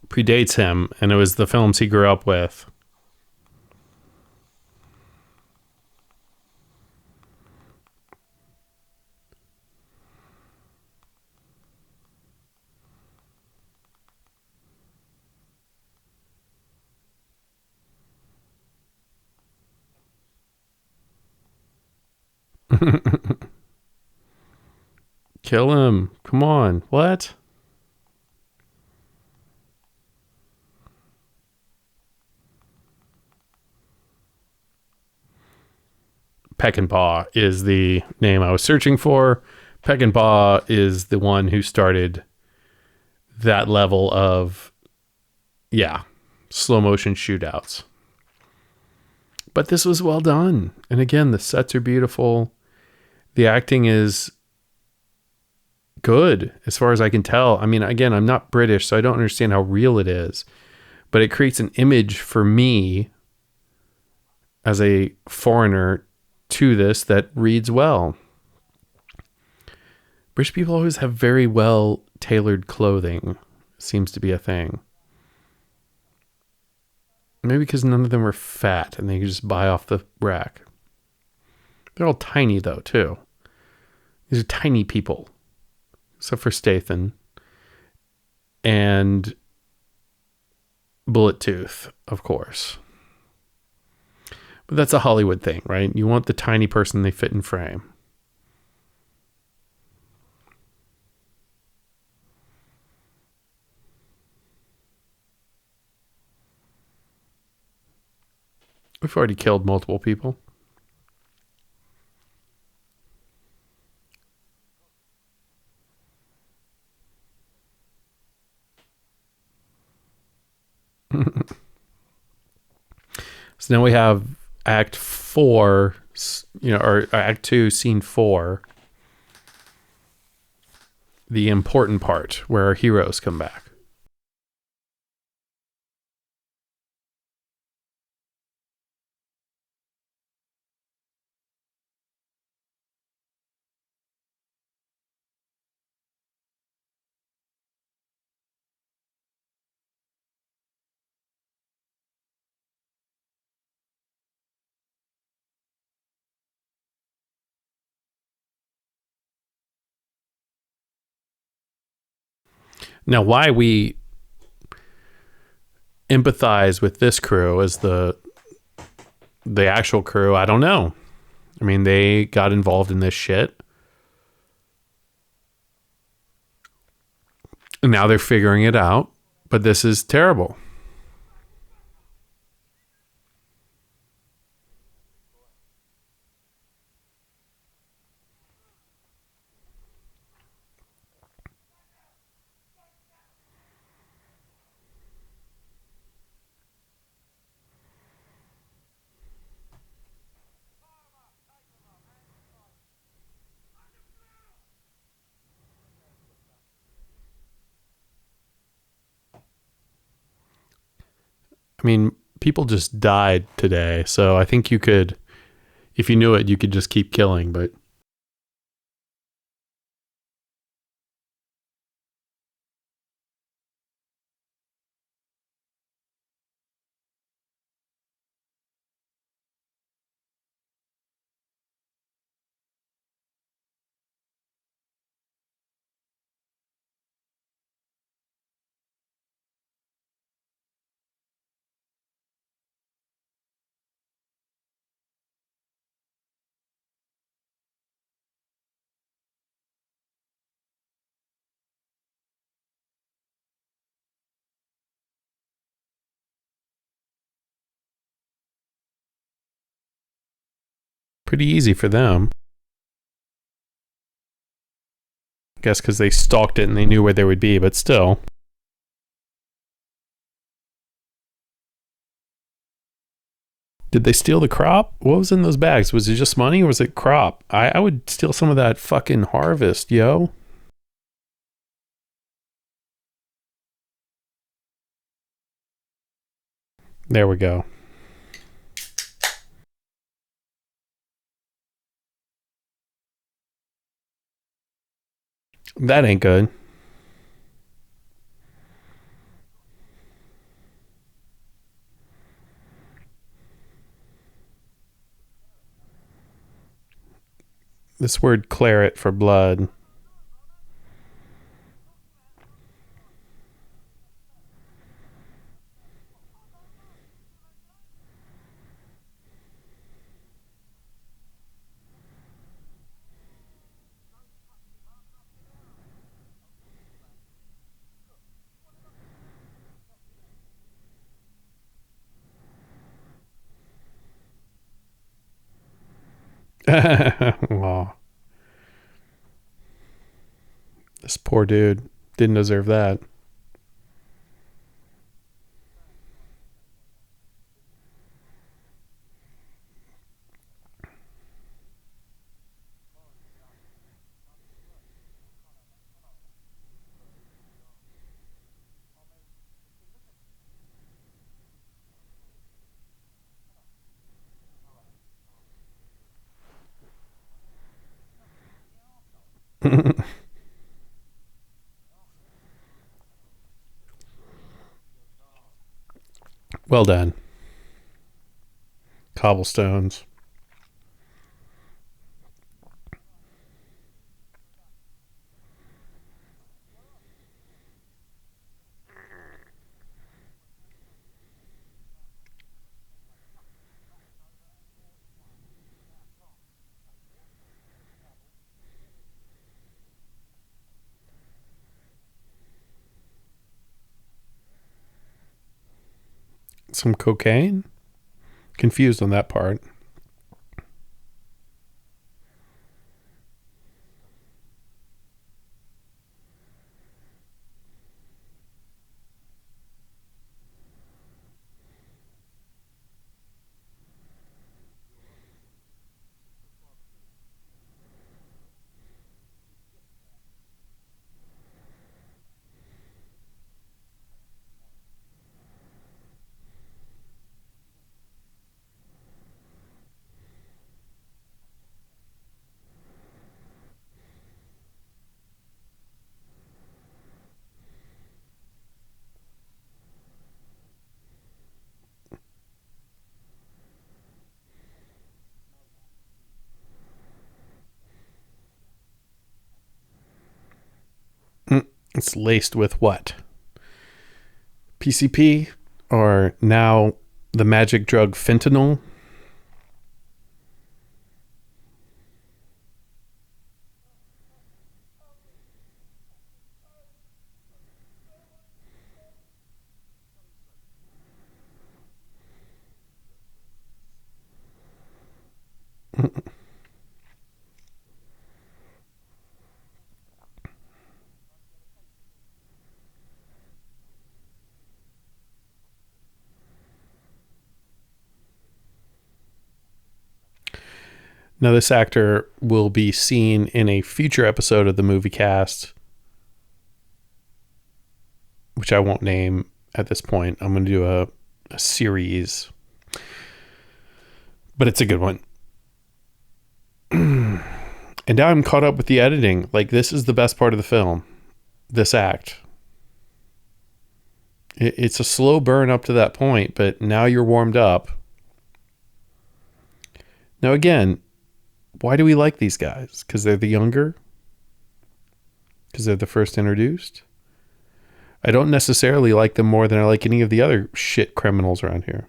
Predates him, and it was the films he grew up with. Kill him. Come on. What? Peckinpah is the name I was searching for. Peckinpah is the one who started that level of, yeah, slow motion shootouts. But this was well done. And again, the sets are beautiful. The acting is good as far as I can tell. I mean, again, I'm not British, so I don't understand how real it is. But it creates an image for me as a foreigner to this that reads well. British people always have very well tailored clothing. Seems to be a thing. Maybe because none of them are fat and they can just buy off the rack. They're all tiny though, too. These are tiny people. Except for Statham. And Bullet Tooth, of course. But that's a Hollywood thing, right? You want the tiny person they fit in frame. We've already killed multiple people. So now we have Act 4, or Act 2, Scene 4. The important part where our heroes come back. Now, why we empathize with this crew as the actual crew, I don't know. I mean, they got involved in this shit. And now they're figuring it out. But this is terrible. I mean, people just died today. So I think you could, if you knew it, you could just keep killing. But pretty easy for them. I guess because they stalked it and they knew where they would be, but still. Did they steal the crop? What was in those bags? Was it just money or was it crop? I would steal some of that fucking harvest, yo. There we go. That ain't good. This word claret for blood. Aw. This poor dude didn't deserve that. Well done. Cobblestones. Some cocaine? confused on that part. It's laced with what? PCP, or now the magic drug fentanyl? Now, this actor will be seen in a future episode of the movie cast, which I won't name at this point. I'm going to do a series, but it's a good one. And now I'm caught up with the editing. Like, this is the best part of the film, this act. It's a slow burn up to that point, but now you're warmed up. Now, again, why do we like these guys? Because they're the younger? Because they're the first introduced? I don't necessarily like them more than I like any of the other shit criminals around here.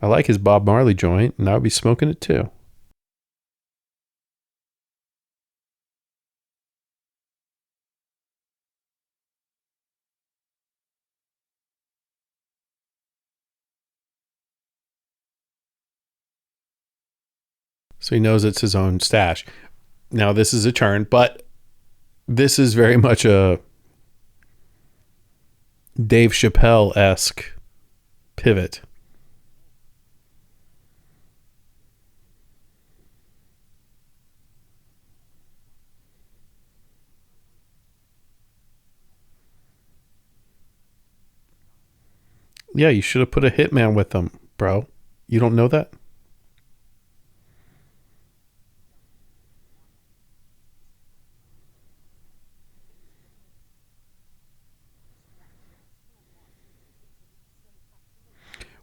I like his Bob Marley joint, and I would be smoking it too. So he knows it's his own stash. Now, this is a turn, but this is very much a Dave Chappelle-esque pivot. Yeah, you should have put a hitman with them, bro. You don't know that?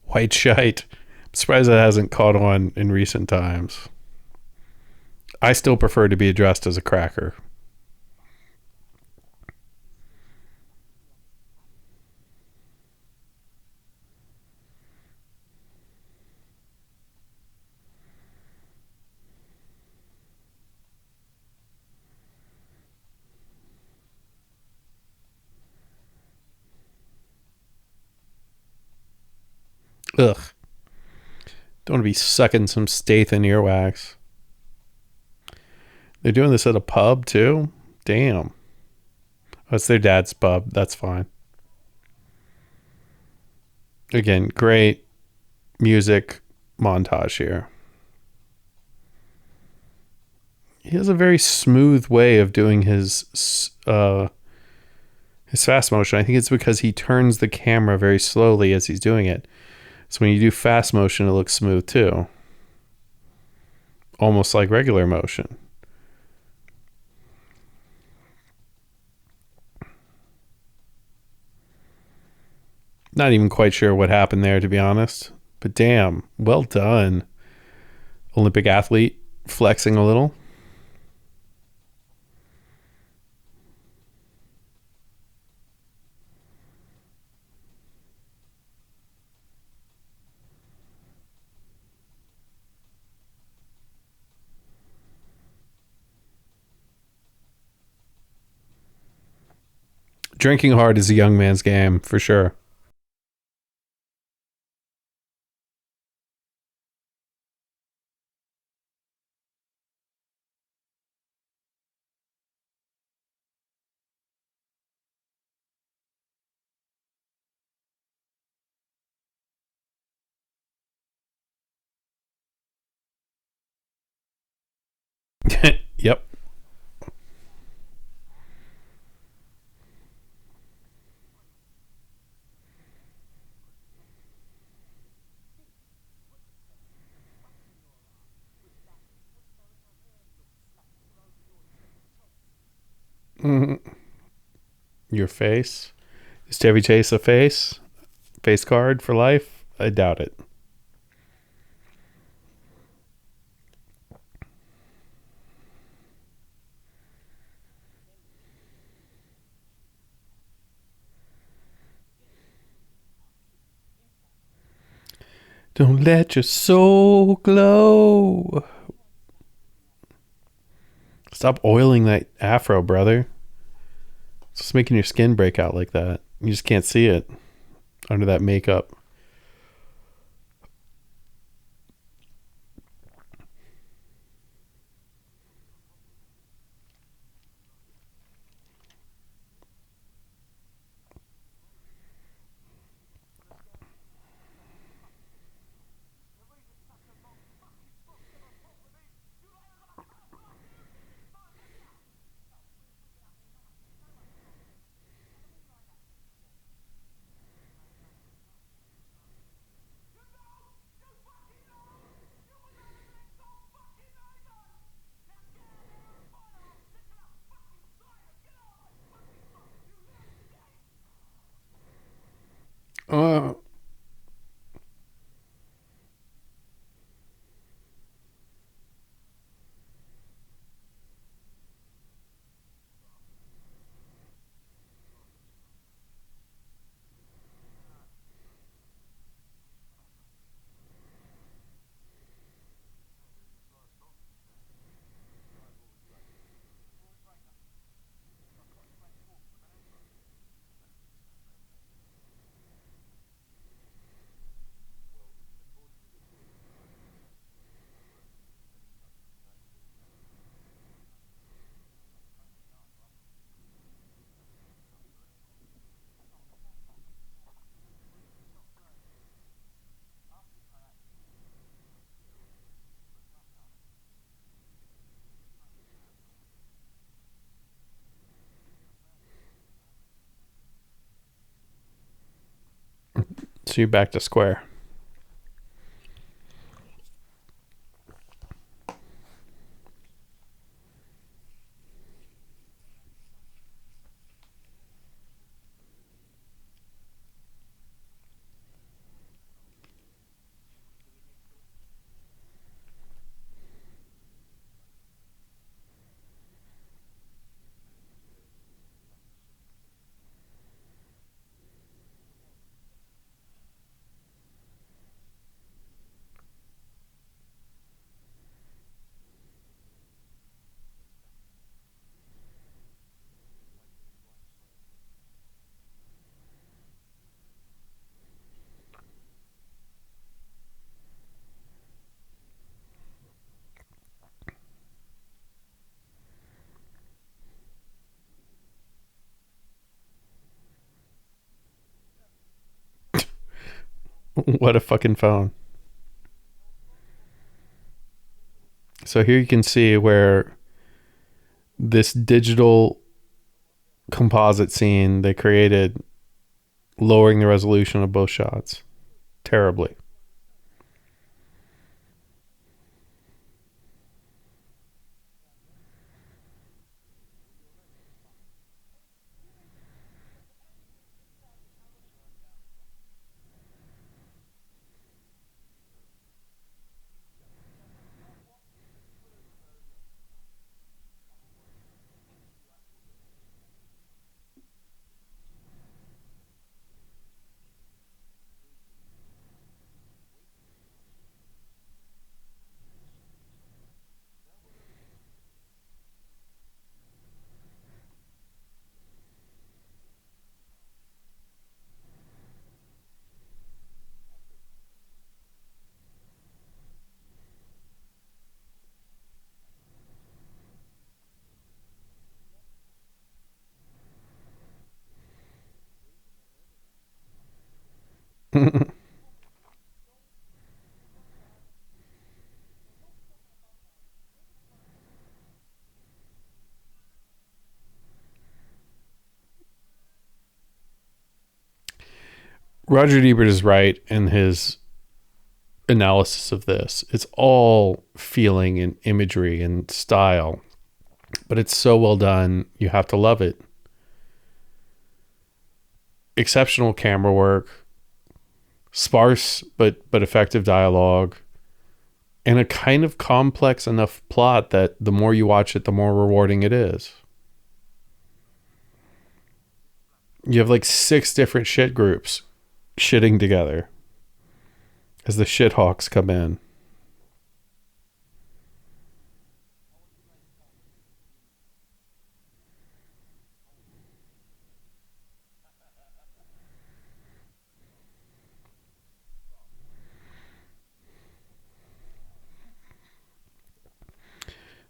White shite. I'm surprised that hasn't caught on in recent times. I still prefer to be addressed as a cracker. Ugh. Don't want to be sucking some Statham earwax. They're doing this at a pub too? Damn. Oh, it's their dad's pub. That's fine. Again, great music montage here. He has a very smooth way of doing his fast motion. I think it's because he turns the camera very slowly as he's doing it. So when you do fast motion, it looks smooth too. Almost like regular motion. Not even quite sure what happened there, to be honest. But damn, well done. Olympic athlete flexing a little. Drinking hard is a young man's game, for sure. Yep. Your face. Is Chevy Chase a face? Face card for life? I doubt it. Don't let your soul glow. Stop oiling that afro, brother. It's just making your skin break out like that. You just can't see it under that makeup. Uh, so you're back to square. What a fucking phone. So here you can see where this digital composite scene they created, lowering the resolution of both shots terribly. Roger Ebert is right in his analysis of this. It's all feeling and imagery and style, but it's so well done. You have to love it. Exceptional camera work, sparse but effective dialogue, and a kind of complex enough plot that the more you watch it, the more rewarding it is. You have like 6 different shit groups shitting together as the shithawks come in.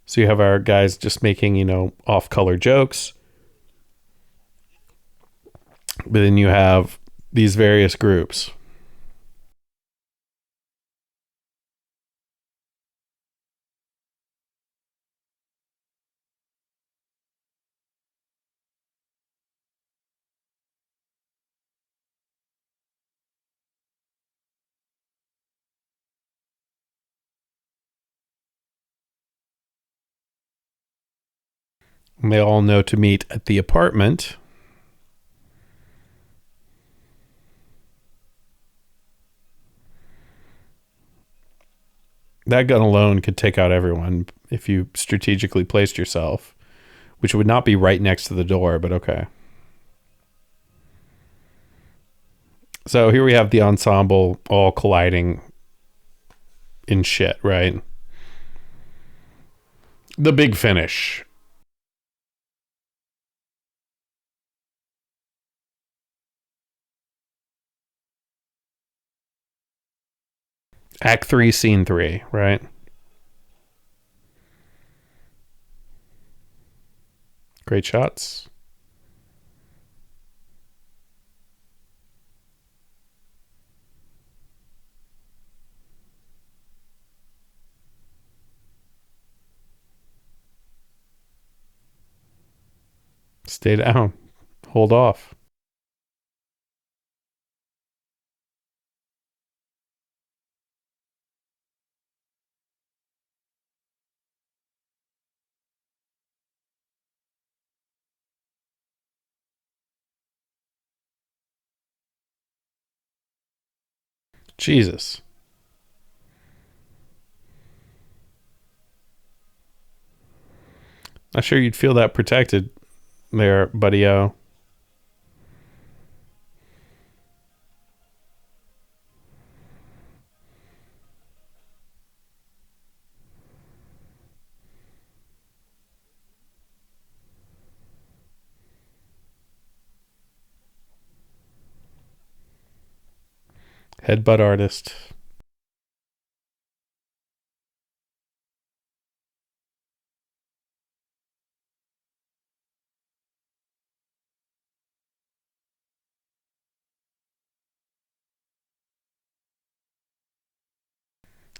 So you have our guys just making, off-color jokes. But then you have these various groups. And they all know to meet at the apartment. That gun alone could take out everyone if you strategically placed yourself, which would not be right next to the door, but okay. So here we have the ensemble all colliding in shit, right? The big finish. Act 3, Scene 3, right? Great shots. Stay down. Hold off. Jesus. Not sure you'd feel that protected there, buddy-o. Headbutt artist.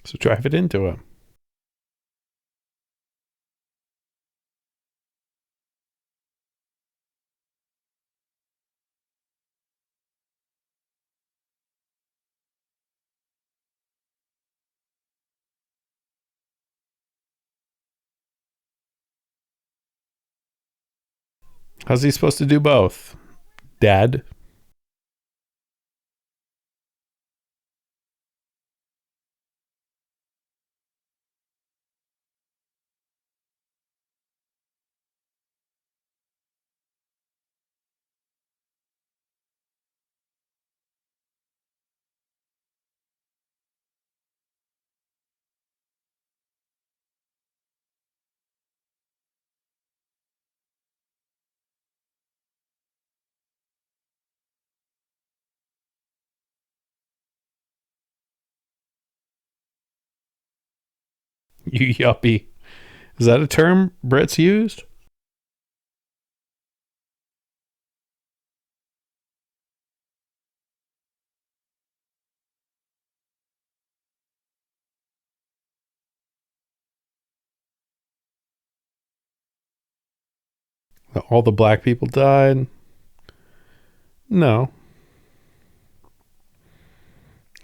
So drive it into him. How's he supposed to do both? Dad? You yuppie. Is that a term Brits used? All the black people died? No.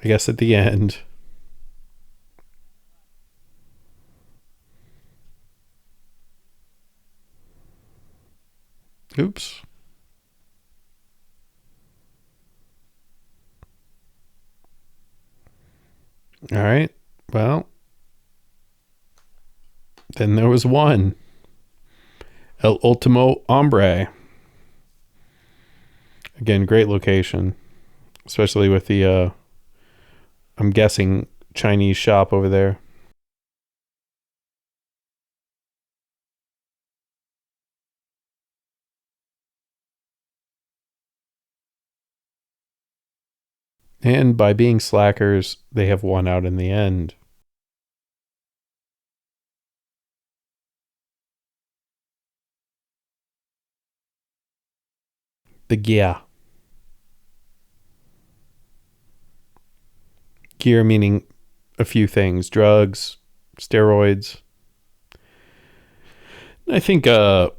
I guess at the end. Oops. All right. Well, then there was one. El Ultimo Hombre. Again, great location, especially with the, I'm guessing, Chinese shop over there. And by being slackers, they have won out in the end. The gear. Gear meaning a few things: drugs, steroids. I think our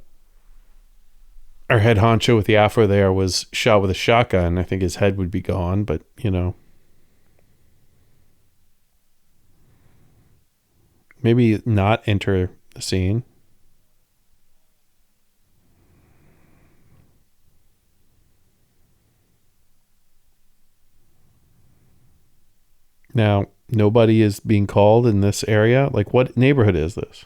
head honcho with the afro there was shot with a shotgun. I think his head would be gone, but maybe not enter the scene. Now, nobody is being called in this area. Like, what neighborhood is this?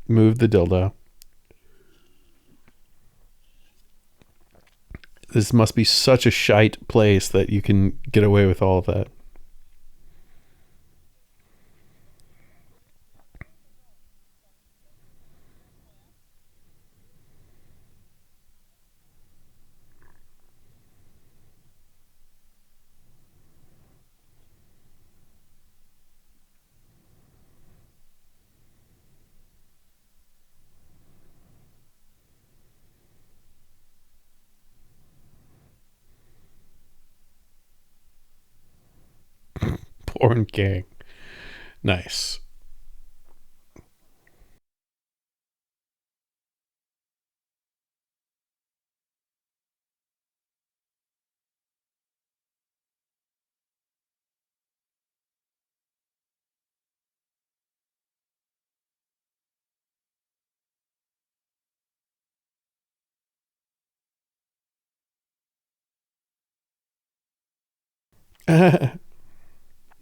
Move the dildo. This must be such a shite place that you can get away with all of that. Porn gang. Nice.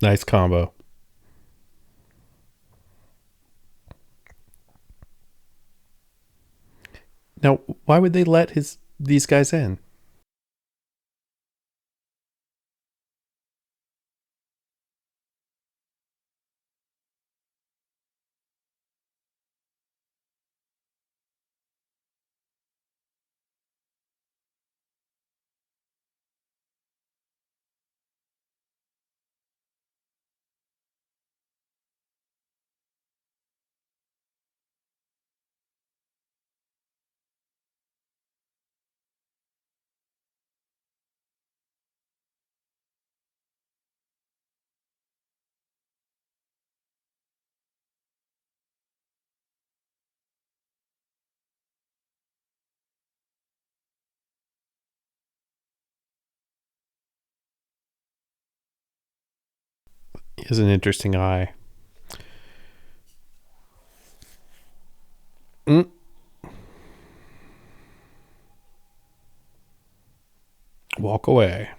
Nice combo. Now, why would they let his these guys in? He has an interesting eye. Mm, walk away.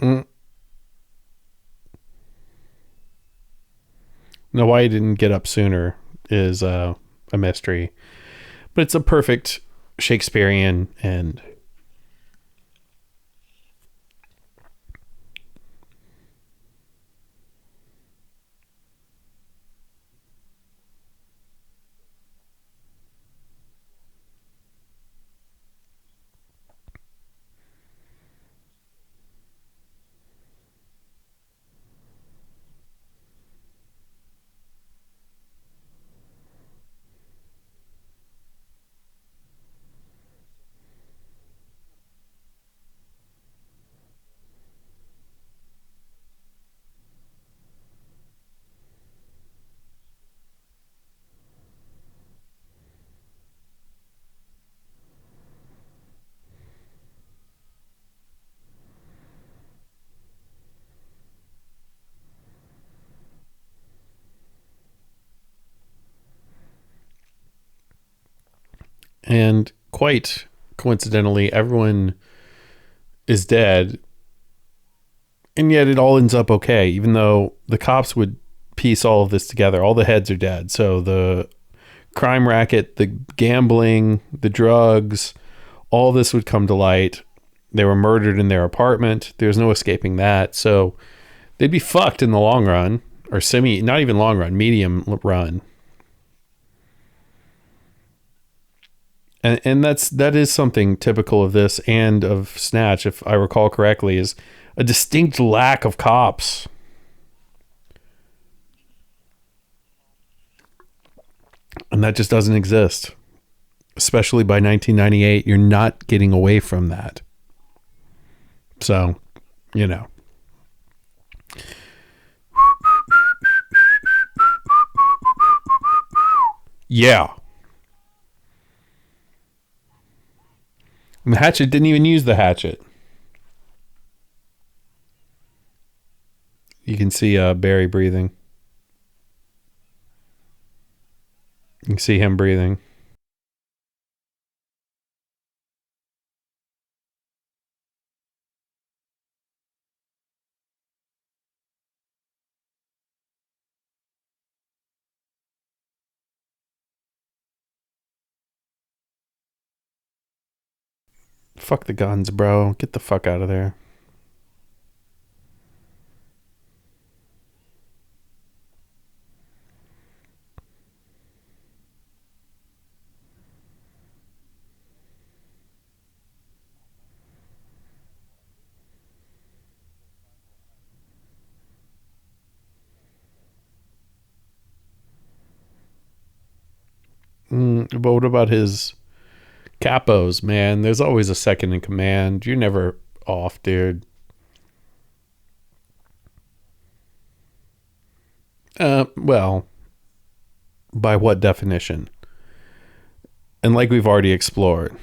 Mm. Now, why he didn't get up sooner is a mystery. But it's a perfect Shakespearean end. And quite coincidentally, everyone is dead, and yet it all ends up okay, even though the cops would piece all of this together. All the heads are dead. So the crime racket, the gambling, the drugs, all this would come to light. They were murdered in their apartment. There's no escaping that. So they'd be fucked in the long run, or not even long run, medium run. And that is something typical of this and of Snatch, if I recall correctly, is a distinct lack of cops. And that just doesn't exist. Especially by 1998, you're not getting away from that. So, you know. Yeah. And the hatchet didn't even use the hatchet. You can see Barry breathing. You can see him breathing. Fuck the guns, bro. Get the fuck out of there. But what about his capos, man? There's always a second in command. You're never off, dude. Well, by what definition? And like we've already explored,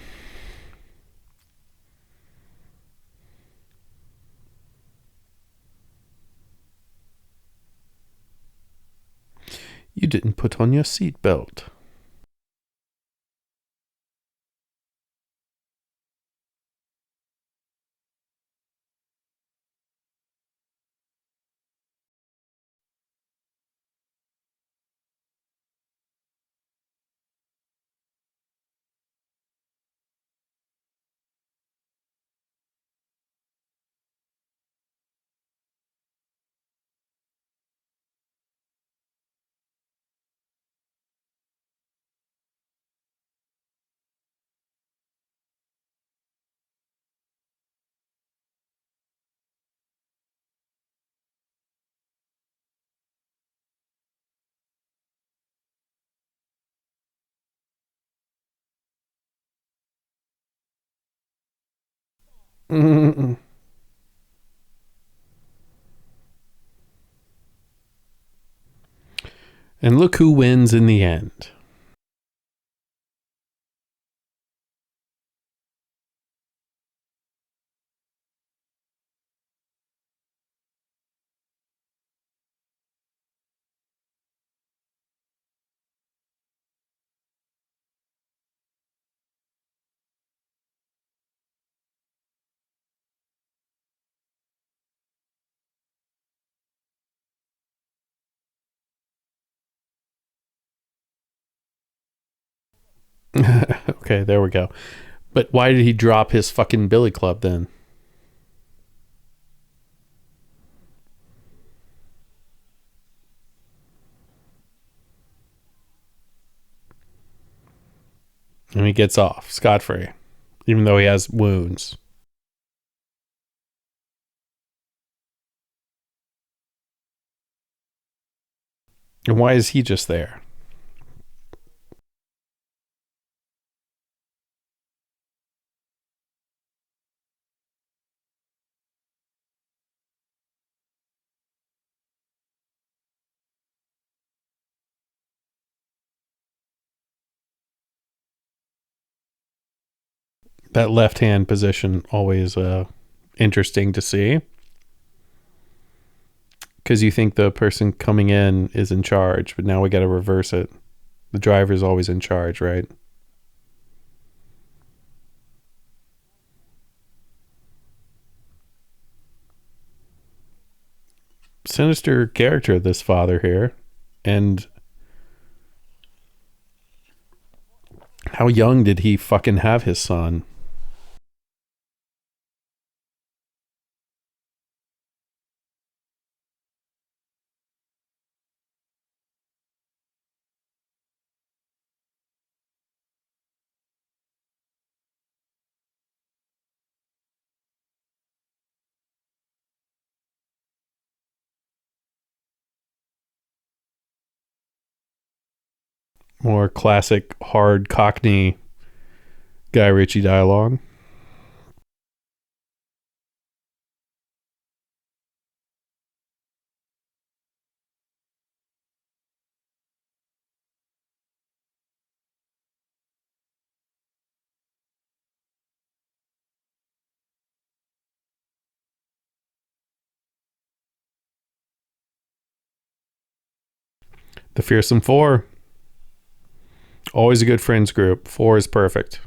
you didn't put on your seatbelt. Mm-mm. And look who wins in the end. Okay, there we go. But why did he drop his fucking billy club then? And he gets off scot-free, even though he has wounds. And why is he just there? That left hand position always interesting to see, because you think the person coming in is in charge, but now we got to reverse it. The driver's always in charge, right? Sinister character, this father here. And how young did he fucking have his son? More classic hard Cockney Guy Ritchie dialogue. The Fearsome Four. Always a good friends group. Four is perfect.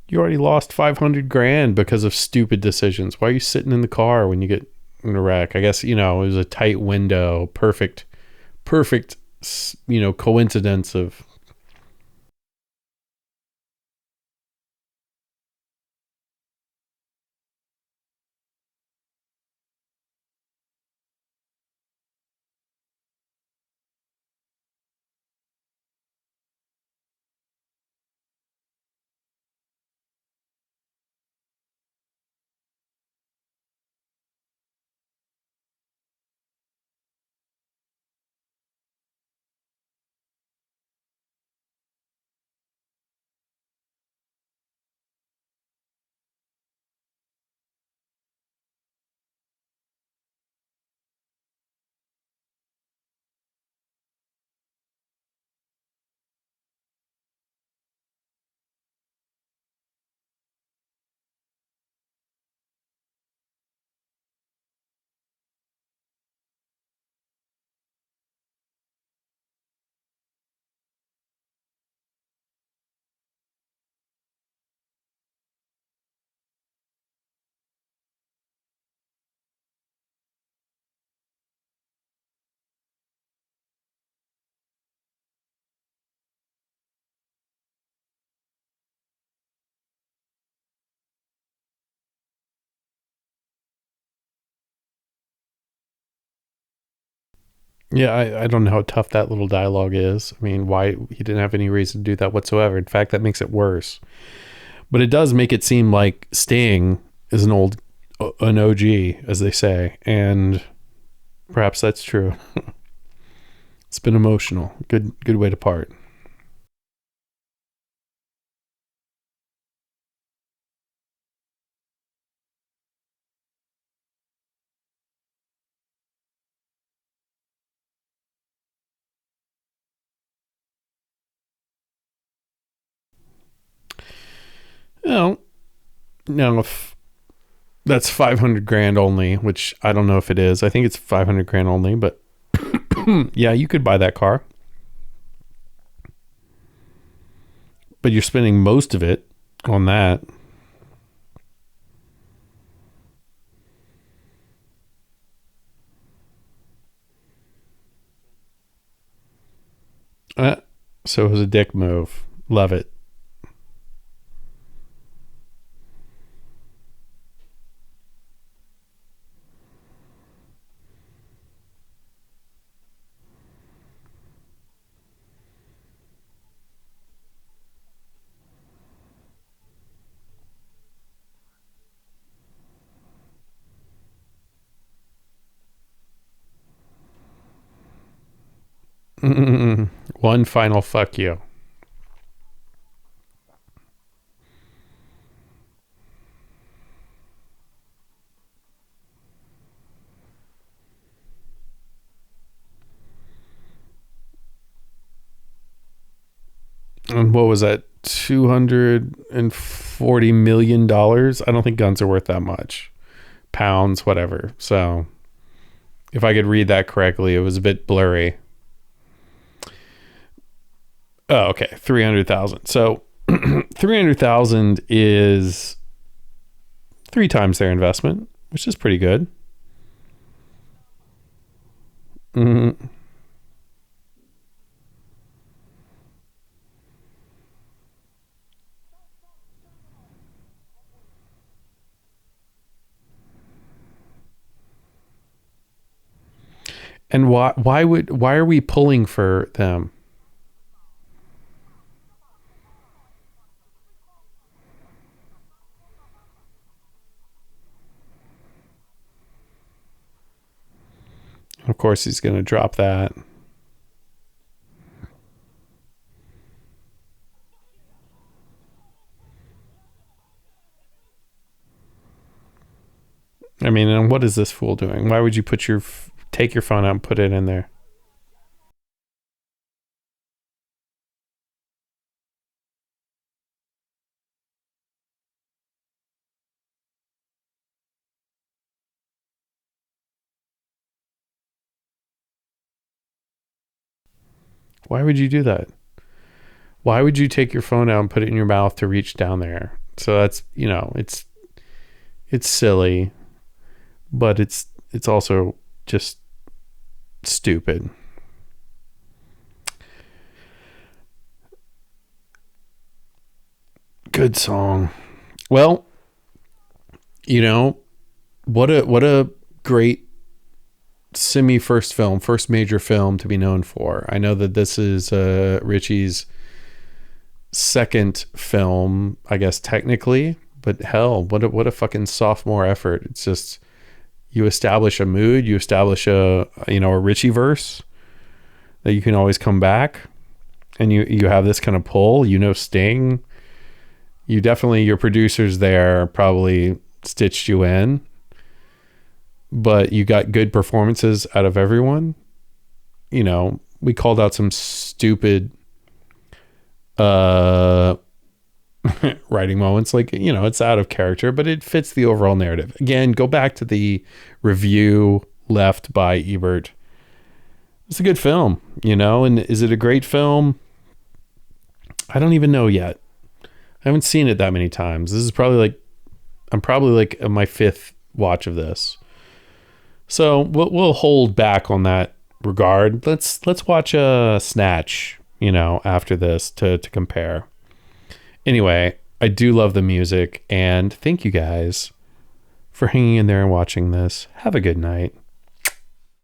You already lost 500 grand because of stupid decisions. Why are you sitting in the car when you get in a wreck? I guess, it was a tight window. Perfect, coincidence of. Yeah, I don't know how tough that little dialogue is. I mean, why he didn't have any reason to do that whatsoever. In fact, that makes it worse. But it does make it seem like Sting is an OG, as they say, and perhaps that's true. It's been emotional. Good way to part. No, no, if that's 500 grand only, which I don't know if it is. I think it's 500 grand only, but yeah, you could buy that car. But you're spending most of it on that. Uh, so it was a dick move. Love it. One final fuck you. And what was that? $240 million. I don't think guns are worth that much. Pounds, whatever. So if I could read that correctly, it was a bit blurry. Oh, okay. 300,000. So 300,000 is 3 times their investment, which is pretty good. Mm-hmm. And why are we pulling for them? Of course he's going to drop that. I mean, and what is this fool doing? Why would you take your phone out and put it in there? Why would you do that? Why would you take your phone out and put it in your mouth to reach down there? So that's, it's silly, but it's also just stupid. Good song. Well, you know, what a great first major film to be known for. I know that this is Richie's second film, I guess technically, but hell, what a fucking sophomore effort. It's just, you establish a mood, you establish a Richie verse that you can always come back, and you have this kind of pull, Sting. Your producers there probably stitched you in, but you got good performances out of everyone. We called out some stupid writing moments, like, it's out of character, but it fits the overall narrative. Again, go back to the review left by Ebert. It's a good film, and is it a great film? I don't even know yet. I haven't seen it that many times. This is I'm probably like my fifth watch of this. So we'll hold back on that regard. Let's watch a Snatch, after this to compare. Anyway, I do love the music, and thank you guys for hanging in there and watching this. Have a good night.